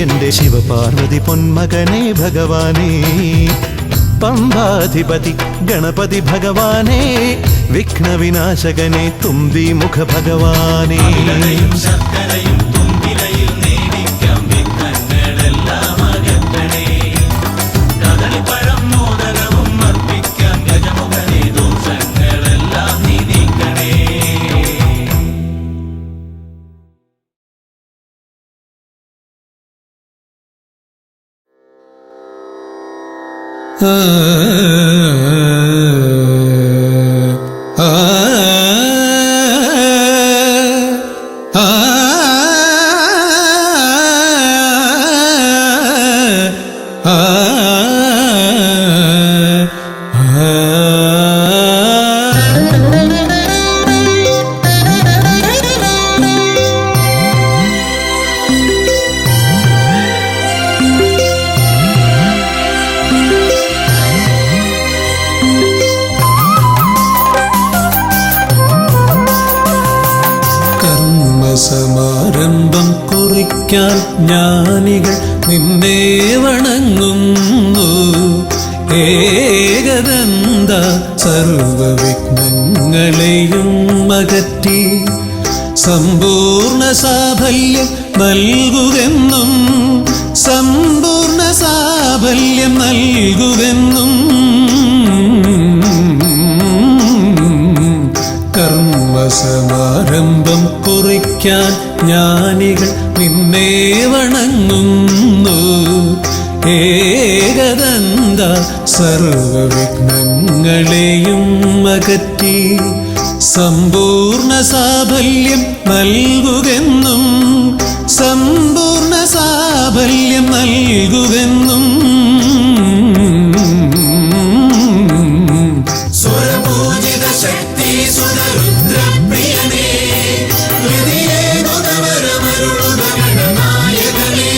A: എൻ്റെ ശിവപാർവതി പൊന്മകനെ ഭഗവാനേ. പമ്പാധിപതി ഗണപതി ഭഗവാനേ, വിഘ്നവിനാശകനെ തുമ്പി മുഖ ഭഗവാനേ.
C: ശർക്കരയും തുമ്പിലയിൽ നേടിക്കാം വിഘ്നങ്ങളെല്ലാം അകറ്റണേ. കദളിപ്പഴം മോദകവും അർപ്പിക്കാം ഗജമുഖനെ, ദോഷങ്ങളെല്ലാം നീ നീക്കണേ.
E: സമാരംഭം കുറിക്കാൻ ജ്ഞാനികൾ നിന്നെ വണങ്ങുന്നു. ഏകദന്ത സർവവിഘ്നങ്ങളെയും അകറ്റി സമ്പൂർണ്ണ സാഫല്യം നൽകുകെന്നും, സമ്പൂർണ്ണ സാഫല്യം നൽകുകെന്നും കുറിക്കാൻ ജ്ഞാനികൾ നിന്നെ വണങ്ങുന്നു. ഏകദന്ത സർവവിഘ്നങ്ങളെയും അകറ്റി സമ്പൂർണ്ണ സാഫല്യം നൽകുകെന്നും സമ്പൂർണ്ണ സാഫല്യം നൽകുകെന്നും
C: സ്വരപൂജിത ശക്തി സുതരുദ്രപ്രിയനേ ഹൃദയേ ഗുണവരമരുളുക ഗണനായകനേ.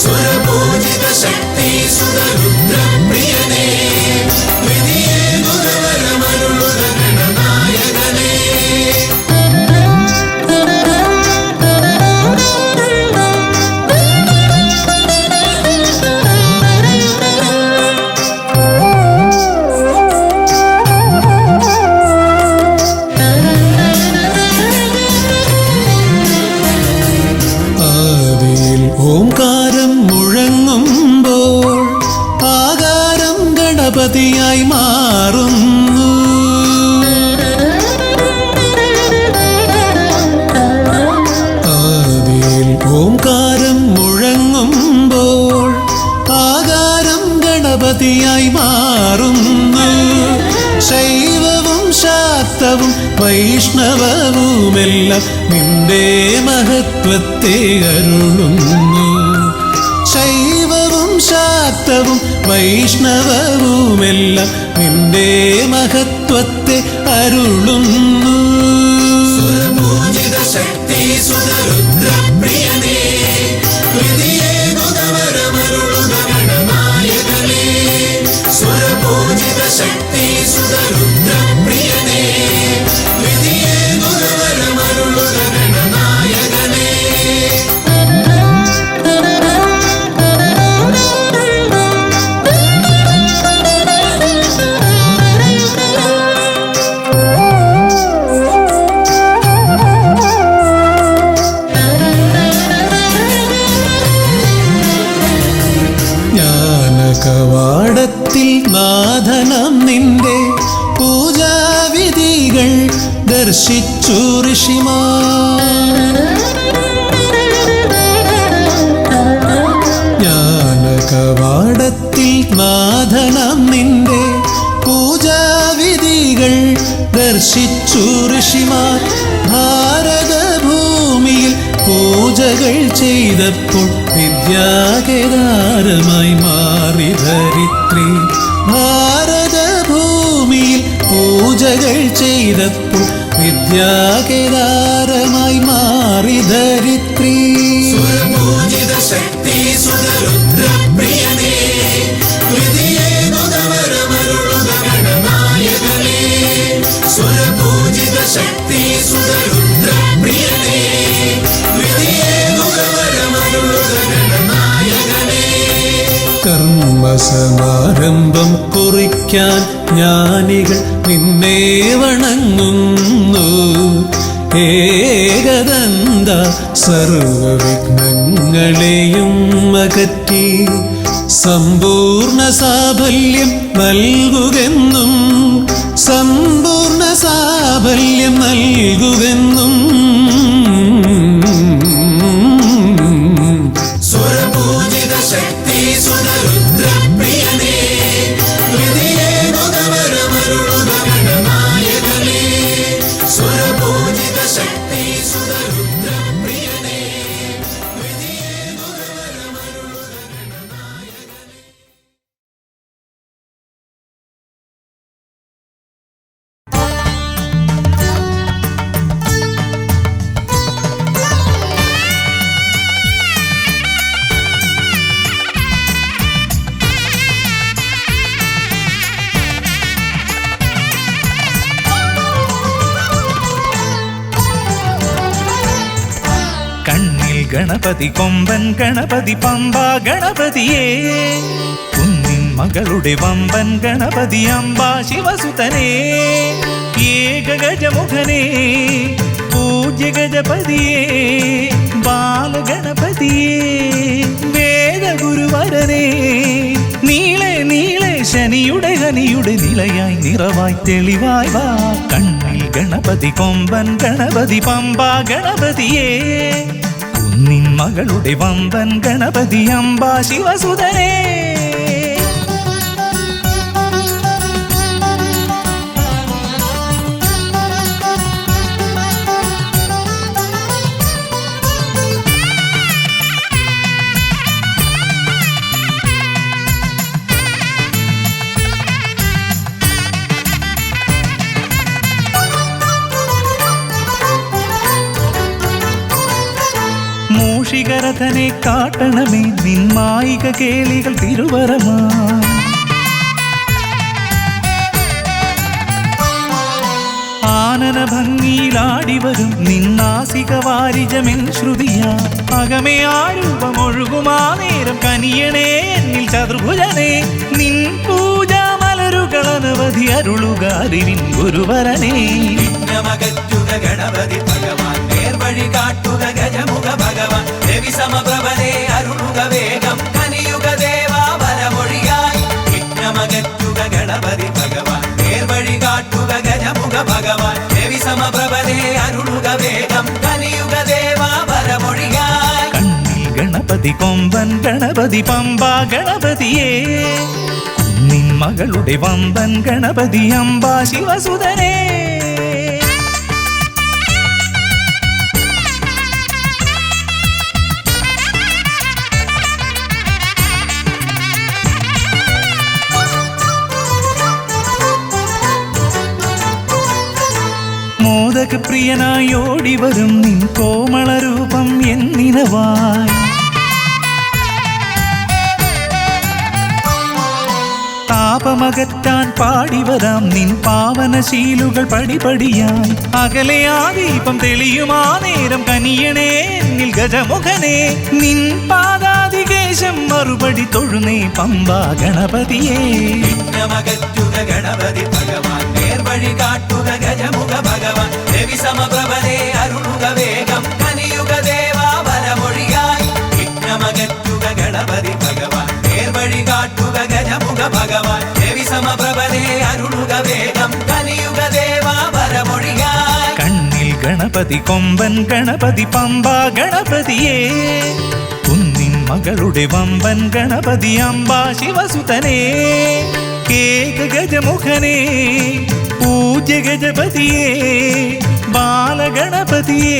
C: സ്വരപൂജിത ശക്തി സുതരുദ്രപ്രിയനേ ഹൃദയേ ഗുണവരമരുളുക ഗണനായകനേ.
E: ആദിയിൽ ഓംകാരം മുഴങ്ങുമ്പോൾ ആകാരം ഗണപതിയായി മാറുന്നു. ആദിയിൽ ഓംകാരം മുഴങ്ങുമ്പോൾ ആകാരം ഗണപതിയായി മാറുന്നു. ശൈവവും ശാക്തവും വൈഷ്ണവവുമെല്ലാം നിന്റെ മഹത്വത്തെ അരുളുന്നു. ശൈവവും ശാക്തവും വൈഷ്ണവവുമെല്ലാം നിന്റെ മഹത്വത്തെ അരുളുന്നു.
C: സ്വരപൂജിത ശക്തി സുതരുദ്രപ്രിയനേ ഹൃദയേ ഗുണവരമരുളുക ഗണനായകനേ. സ്വരപൂജിത ശക്തി സുതരുദ്രപ്രിയനേ ഹൃദയേ ഗുണവരമരുളുക ഗണനായകനേ.
E: ജ്ഞാനകവാടത്തിൽ നാഥനം നിന്റെ പൂജാവിധികൾ ദർശിച്ചു ഋഷിമാർ. ജ്ഞാനകവാടത്തിൽ നാഥനം നിന്റെ പൂജാവിധികൾ ദർശിച്ചു ഋഷിമാർ. ഭാരതഭൂമിയിൽ പൂജകൾ ചെയ്തപ്പോൾ വിദ്യാകേദാരമായി മാറി ധരിത്രി. ഭാരതഭൂമിയിൽ പൂജകൾ ചെയ്തപ്പോൾ വിദ്യാകേദാരമായി മാറി ധരിത്രി.
C: സ്വരപൂജിത ശക്തി സുതരുദ്രപ്രിയനേ ഹൃദയേ ഗുണവരമരുളുക ഗണനായകനേ. സ്വരപൂജിത ശക്തി സുതരുദ്രപ്രിയനേ ഹൃദയേ ഗുണവരമരുളുക ഗണനായകനേ.
E: കർമ്മസമാരംഭം കുറിക്കാൻ ജ്ഞാനികൾ നിന്നെ വണങ്ങുന്നു. ഏകദന്ത സർവവിഘ്നങ്ങളെയും അകറ്റി സമ്പൂർണ്ണ സാഫല്യം നൽകുകെന്നും സമ്പൂർണ്ണ സാഫല്യം നൽകുകെന്നും
C: സ്വരപൂജിത ശക്തി സുതരുദ്രപ്രിയനേ ഹൃദയേ ഗുണവരമരുളുക ഗണനായകനേ. സ്വരപൂജിത ശക്തി സുതരുദ്രപ്രിയനേ ഹൃദയേ ഗുണവരമരുളുക ഗണനായകനേ.
B: കണ്ണിൽ ഗണപതി കൊമ്പൻ ഗണപതി പമ്പ ഗണപതിയേ. കുന്നിൻ മകളുടെ വമ്പൻ ഗണപതി അമ്പ ശിവസുതനേ. ഏകഗജമുഖനേ പൂജ്യ ഗജപതിയേ. ബാലഗണപതിയേ വേദഗുരുവരനേ. നീളെ നീളെ ശനിയുടെ ഹനിയുടെ നിലയായി നിറവായി തെളിവായി വാ. കണ്ണിൽ ഗണപതി കൊമ്പൻ ഗണപതി പമ്പ ഗണപതിയേ കുന്നിൻ മകളുടെ വമ്പൻ ഗണപതി അംബ ശിവസുതനേ മൂഷികരഥനെ കാട്ടണമേ നിന്മായിക കേളികൾ തിരുവരമാ ആനന ഭംഗിയിലാടിവരും നിന്നാസിക വാരിജമെൻ ശ്രുതിയാ അകമേ ആരൂപമൊഴുകുമാ നേരം കനിയണേ എന്നിൽ ചതുർഭുജനേ നിൻ പൂജാ മലരുകൾ അനവധി അരുളുകാരിൻ ഗുരുവരനേ
C: വിഘ്നമകറ്റുക ഗണപതി ഭഗവാൻ നേർവഴി കാട്ടുക ഗജമുഖ ഭഗവാൻ രവി സമപ്രഭനെ അരുളുക വേഗം കനിയുക ദേവാ വരമൊഴിയായി വിഘ്നമകറ്റുക ഗണപതി ഭഗവാൻ നേർവഴി കാട്ടുക ഗജമുഖ ഭഗവാൻ രവി സമപ്രഭനെ അരുളുക വേഗം കനിയുക ദേവാ വരമൊഴിയായി
B: കണ്ണിൽ ഗണപതി കൊമ്പൻ ഗണപതി പമ്പ ഗണപതിയേ കുന്നിൻ മകളുടെ വമ്പൻ ഗണപതി അംബ ശിവസുതനേ മോദക പ്രിയനായി ഓടിവരും നിൻ കോമളരൂപം എന്നിനവായി താപമകറ്റാൻ പാടിവരാം നിൻ പാവനശീലുകൾ പടിപടിയായി അകലെ ആ ദീപം തെളിയുമാ നേരം കനിയണേ എന്നിൽ ഗജമുഖനെ നിൻ പാദാതികേശം മറുപടി തൊഴുന്നേ പമ്പ ഗണപതിയേ
C: വിഘ്നമകറ്റുക ഗണപതി ഭഗവാൻ നേർവഴി കാട്ടുക ഗജമുഖ ഭഗവാൻ രവി സമപ്രഭനെ അരുളുക വേഗം കനിയുക ദേവാ വരമൊഴിയായി വിഘ്നമകറ്റുക ഗണപതി ഭഗവാൻ നേർവഴി കാട്ടുക ഗജമുഖ ഭഗവാൻ രവി സമപ്രഭനെ അരുളുക വേഗം കനിയുക ദേവാ വരമൊഴിയായി
B: കണ്ണിൽ ഗണപതി കൊമ്പൻ ഗണപതി പമ്പ ഗണപതിയേ കുന്നിൻ മകളുടെ വമ്പൻ ഗണപതി അംബ ശിവസുതനേ കേക ഗജമുഖനേ പൂജ്യ ഗജപതിയേ ബാലഗണപതിയേ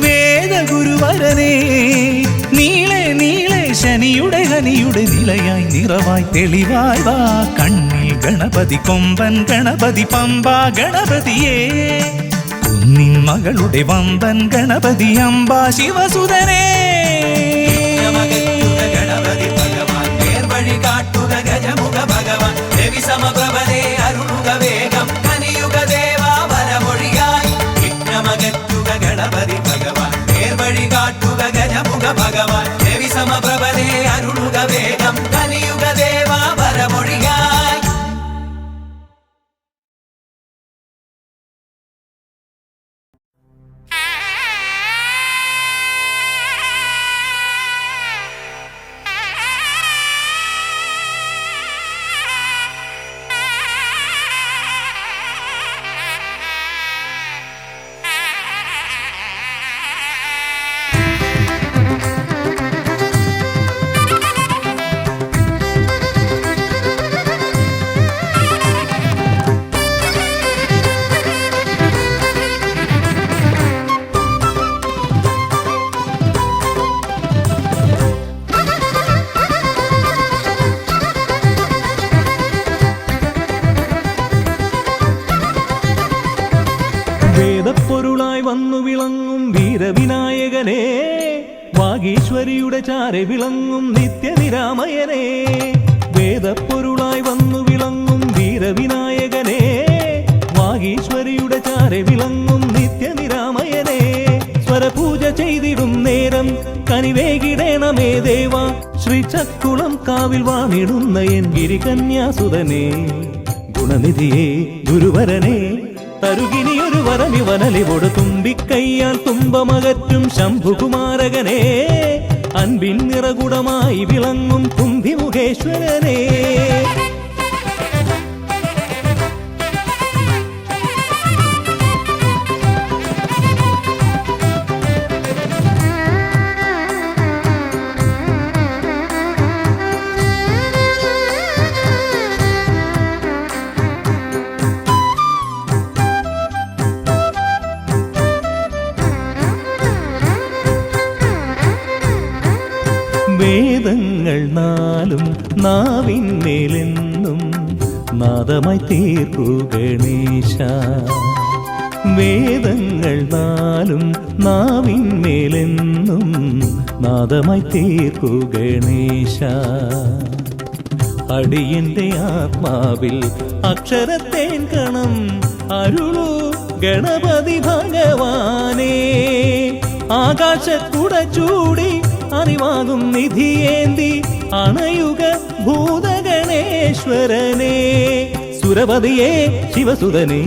B: വേദഗുരുവരനേ നീളെ നീളെ ശനിയുടെ ഹനിയുടെ നിലയായി നിറവായി തെളിവായി വാ കണ്ണിൽ ഗണപതി കൊമ്പൻ ഗണപതി പമ്പ ഗണപതിയേ കുന്നിൻ മകളുടെ വമ്പൻ ഗണപതി അംബ ശിവസുതനേ
C: വിഘ്നമകറ്റുക ഗണപതി ഭഗവാൻ നേർവഴി കാട്ടുക ഗജമുഖ ഭഗവാൻ രവി സമപ്രഭനെ അരുളുക വേഗം കനിയുക ദേവാ വരമൊഴിയായി വിഘ്നമകറ്റുക ഗണപതി ഭഗവാൻ നേർവഴി കാട്ടുക ഗജമുഖ ഭഗവാൻ രവി സമപ്രഭനെ അരുളുക വേഗം കനിയുക ദേവാ വരമൊഴിയായി
A: വേദപ്പൊരുളായി വന്നു വിളങ്ങും വീരവിനായകനെ വാഗീശ്വരിയുടെ ചാരെ വിളങ്ങും നിത്യനിരാമയനെ വേദപ്പൊരുളായി വന്നു വിളങ്ങും വീരവിനായകനെ വാഗീശ്വരിയുടെ ചാരെ വിളങ്ങും നിത്യനിരാമയനെ സ്വരപൂജ ചെയ്തിടും നേരം കനിവേകിടേണമേ ദേവ ശ്രീചക്കുളം കാവിൽ വാണിടുന്ന എൻ ഗിരികന്യാസുതനെ ഗുണനിധിയെ ഗുരുവരനെ തരുകിനിയൊരു വരമിവനലിവോട് തുമ്പിക്കയ്യാൽ തുമ്പമകറ്റും ശംഭുകുമാരകനെ അൻപിൻ നിറകുടമായി വിളങ്ങും വേദങ്ങൾ നാലും നാവിന്മേലെന്നും നാദമായി തീർക്കൂ ഗണേശ. വേദങ്ങൾ നാലും നാവിന്മേലെന്നും നാദമായി തീർക്കൂ ഗണേശ. അടിയന്റെ ആത്മാവിൽ അക്ഷരത്തേൻ കണം അരുളൂ ഗണപതി ഭഗവാനേ. ആകാശക്കുട ചൂടി അറിവാകും നിധിയേന്തി അണയുക ഭൂതഗണേശ്വരനേ. സുരപതിയേ ശിവസുതനേ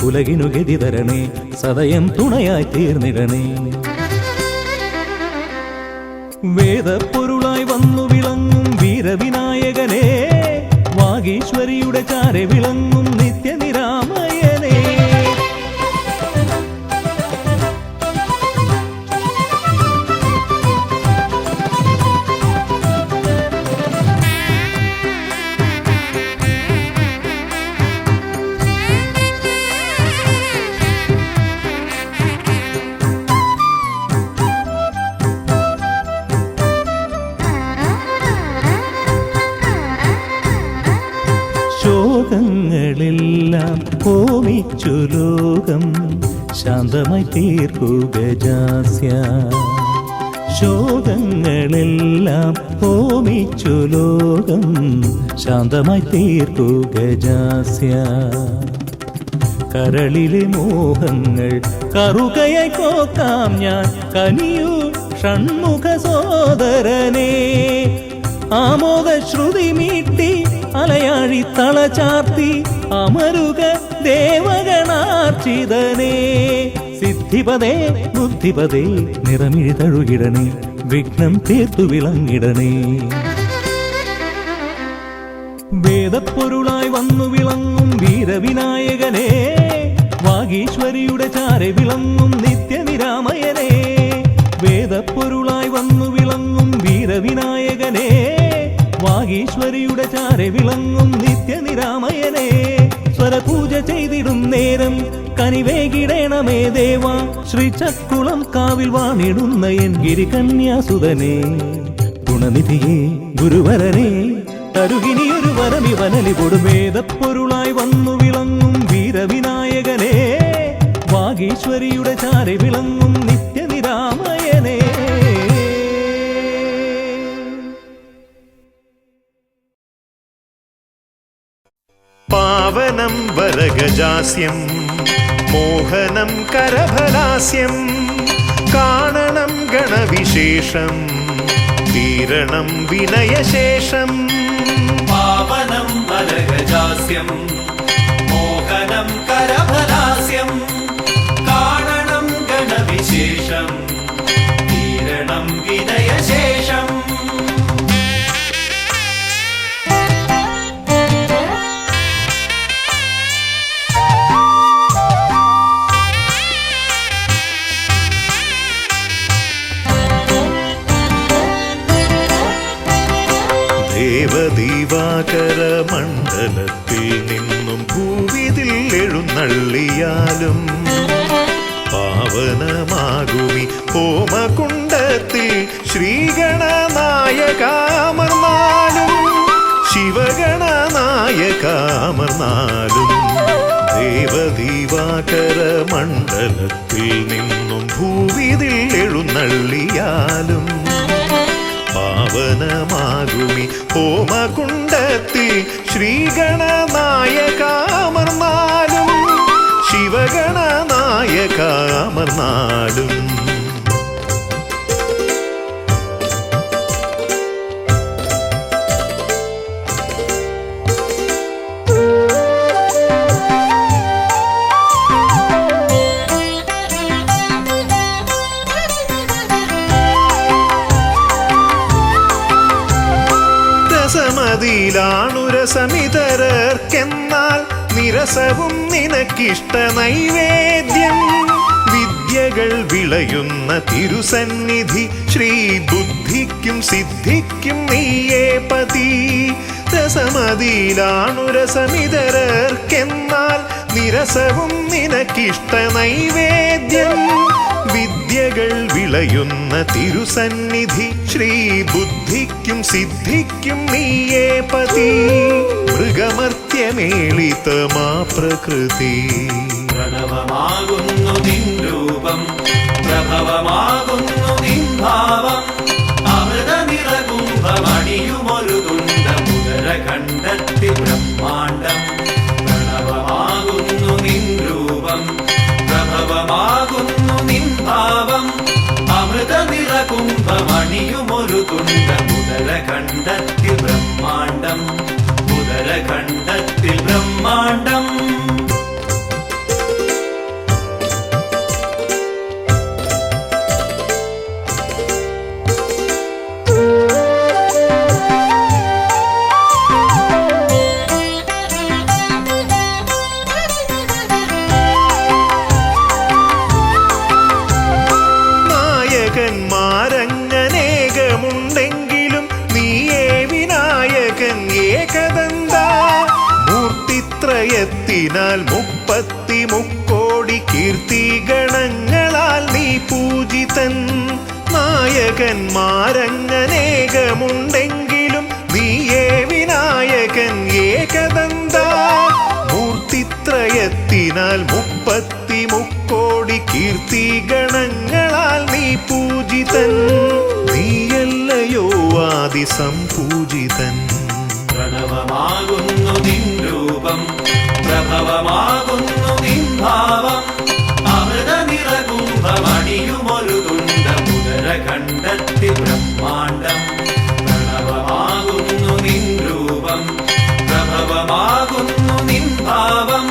A: ഉലകിനു ഗതി തരണേ, സദയം തുണയായി തീർന്നിടണേ. വേദപ്പൊരുളായി വന്നു വിളങ്ങും വീരവിനായകനേ, വാഗീശ്വരിയുടെ ചാരെ വിളങ്ങും നിത്യനിരാമയനേ. ശോകങ്ങളെല്ലാം ഹോമിച്ചു ലോകം ശാന്തമായി തീർക്കൂ ഗജാസ്യ. ശോകങ്ങളെല്ലാം ഹോമിച്ചു ലോകം ശാന്തമായി തീർക്കൂ ഗജാസ്യ. കരളിലെ മോഹങ്ങൾ കറുകയായി കോക്കാം ഞാൻ, കനിയൂ ഷൺമുഖ സോദരനേ. ആമോദ ശ്രുതി മീട്ടി അലയാഴി തളചാർത്തി അമരുക ദേവഗണാർച്ചിതനേ. സിദ്ധിപദേ ബുദ്ധിപദേ നിറമിഴി തഴുകിടണേ, വിഘ്നം തീർത്തു വിളങ്ങിടണേ. വേദപ്പൊരുളായി വന്നു വിളങ്ങും വീരവിനായകനേ, വാഗീശ്വരിയുടെ ചാരെ വിളങ്ങും നിത്യനിരാമയനേ. വേദപ്പൊരുളായി വന്നു വിളങ്ങും വീരവിനായകനേ, വാഗീശ്വരിയുടെ ചാരെ വിളങ്ങും നിത്യനിരാമയനേ. സ്വരപൂജ ചെയ്തിടും നേരം കനിവേകിടേണമേ ദേവ. ശ്രീചക്കുളം കാവിൽ വാണിടുന്ന എൻ ഗിരികന്യാസുതനേ. ഗുണനിധിയേ ഗുരുവരനേ, തരുകിനിയൊരു വരമിവനലി കൊടു. വേദപ്പൊരുളായി വന്നു വിളങ്ങും വീരവിനായകനേ, വാഗീശ്വരിയുടെ ചാരെ വിളങ്ങും നിത്യനിരാമയനേ.
F: പാവനം വരഗജാസ്യം മോഹനം കരഫലാസ്യം, കാണണം ഗണവിശേഷം തീരണം വിനയശേഷം.
C: പാവനം വരഗജാസ്യം മോഹനം കരഫലാസ്യം, കാണണം ഗണവിശേഷം തീരണം വിനയശേഷം.
F: ദേവദീവാകര മണ്ഡലത്തിൽ നിന്നും ഭൂവിതിൽ എഴുന്നള്ളിയാലും, പാവനമാകുമി ഹോമകുണ്ടത്തിൽ ശ്രീഗണനായകാമർന്നാലും, ശിവഗണനായകാമർന്നാലും. ദേവദീവാകര മണ്ഡലത്തിൽ നിന്നും ഭൂവിതിൽ എഴുന്നള്ളിയാലും, പാവനമാകുമി ഹോമകുണ്ടത്തിൽ ശ്രീഗണനായകാമർന്നാലും, ശിവഗണനായകാമർന്നാലും. രസമിതരർക്കെന്നാൽ നിരസവും നിനക്കിഷ്ട നൈവേദ്യം. വിദ്യകൾ വിളയുന്ന തിരുസന്നിധി ശ്രീബുദ്ധിക്കും സിദ്ധിക്കും നീയേ പതി. രസമതിയിലാണു രസമിതരർക്കെന്നാൽ നിരസവും നിനക്കിഷ്ട നൈവേദ്യം. വിദ്യകൾ വിളയുന്ന തിരുസന്നിധി ശ്രീ ബുദ്ധിക്കും സിദ്ധിക്കും നീയേ പതി മൃഗമർത്യമേളിതമാ പ്രകൃതി
C: പ്രണവമാകുന്നു നിൻ രൂപം പ്രഭവമാകുന്നു നിൻ ഭാവം അമൃത നിറകുംഭമണിയുമൊരു തുണ്ട മുതര കണ്ടെത്തി ബ്രഹ്മാണ്ടം പ്രണവമാകുന്നു നിൻ രൂപം പ്രഭവമാകുന്നു നിൻ ഭാവം അമൃത നിറകുംഭമണിയുമൊരു തുണ്ട മുതര കണ്ടെത്തി ബ്രഹ്മാണ്ടം മുതര കണ്ടെത്തി ബ്രഹ്മാണ്ടം
F: നായകന്മാരങ്ങനേകമുണ്ടെങ്കിലും നീയേ വിനായകൻ ഏകദന്ത മൂർത്തിത്രയത്തിനാൽ 33 കീർത്തി ഗണങ്ങളാൽ നീ പൂജിതൻ നായകന്മാരങ്ങനേകമുണ്ടെങ്കിലും നീയേ വിനായകൻ ഏകദന്ത മൂർത്തിത്രയത്തിനാൽ 33 കീർത്തി ഗണങ്ങളാൽ നീ പൂജിതൻ നീയല്ലയോ ആദി സംപൂജിതൻ
C: പ്രണവമാകുന്നു നിൻ രൂപം പ്രഭവമാകുന്നു നിൻ ഭാവം അമൃത നിറകുംഭമണിയുമൊരു തുണ്ട മുതര കണ്ടെത്തി ബ്രഹ്മാണ്ടം പ്രണവമാകുന്നു നിൻ രൂപം പ്രഭവമാകുന്നു നിൻ ഭാവം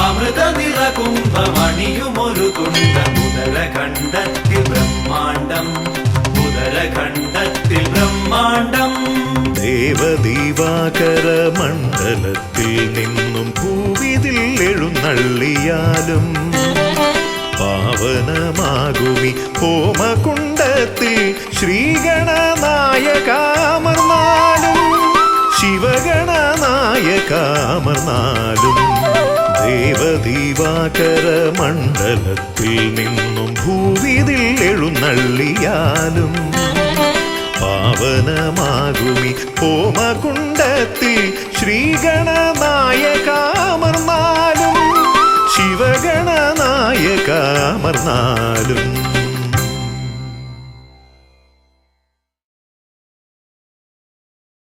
C: അമൃത നിറകുംഭമണിയുമൊരു തുണ്ട മുതര കണ്ടെത്തി ബ്രഹ്മാണ്ടം മുതര കണ്ടെത്തി ബ്രഹ്മാണ്ടം
F: ദേവദീവാകര മണ്ഡലത്തിൽ നിന്നും ഭൂവിതിൽ എഴുന്നള്ളിയാലും പാവനമാകുമി ഹോമകുണ്ടത്തിൽ ശ്രീഗണനായകാമർന്നാലും ശിവഗണനായകാമർന്നാലും ദേവദീവാകര മണ്ഡലത്തിൽ നിന്നും ഭൂവിതിൽ എഴുന്നള്ളിയാലും പാവനമാകുമി ഹോമകുണ്ടത്തിൽ ശ്രീഗണനായകാമർന്നാലും ശിവഗണനായകാമർന്നാലും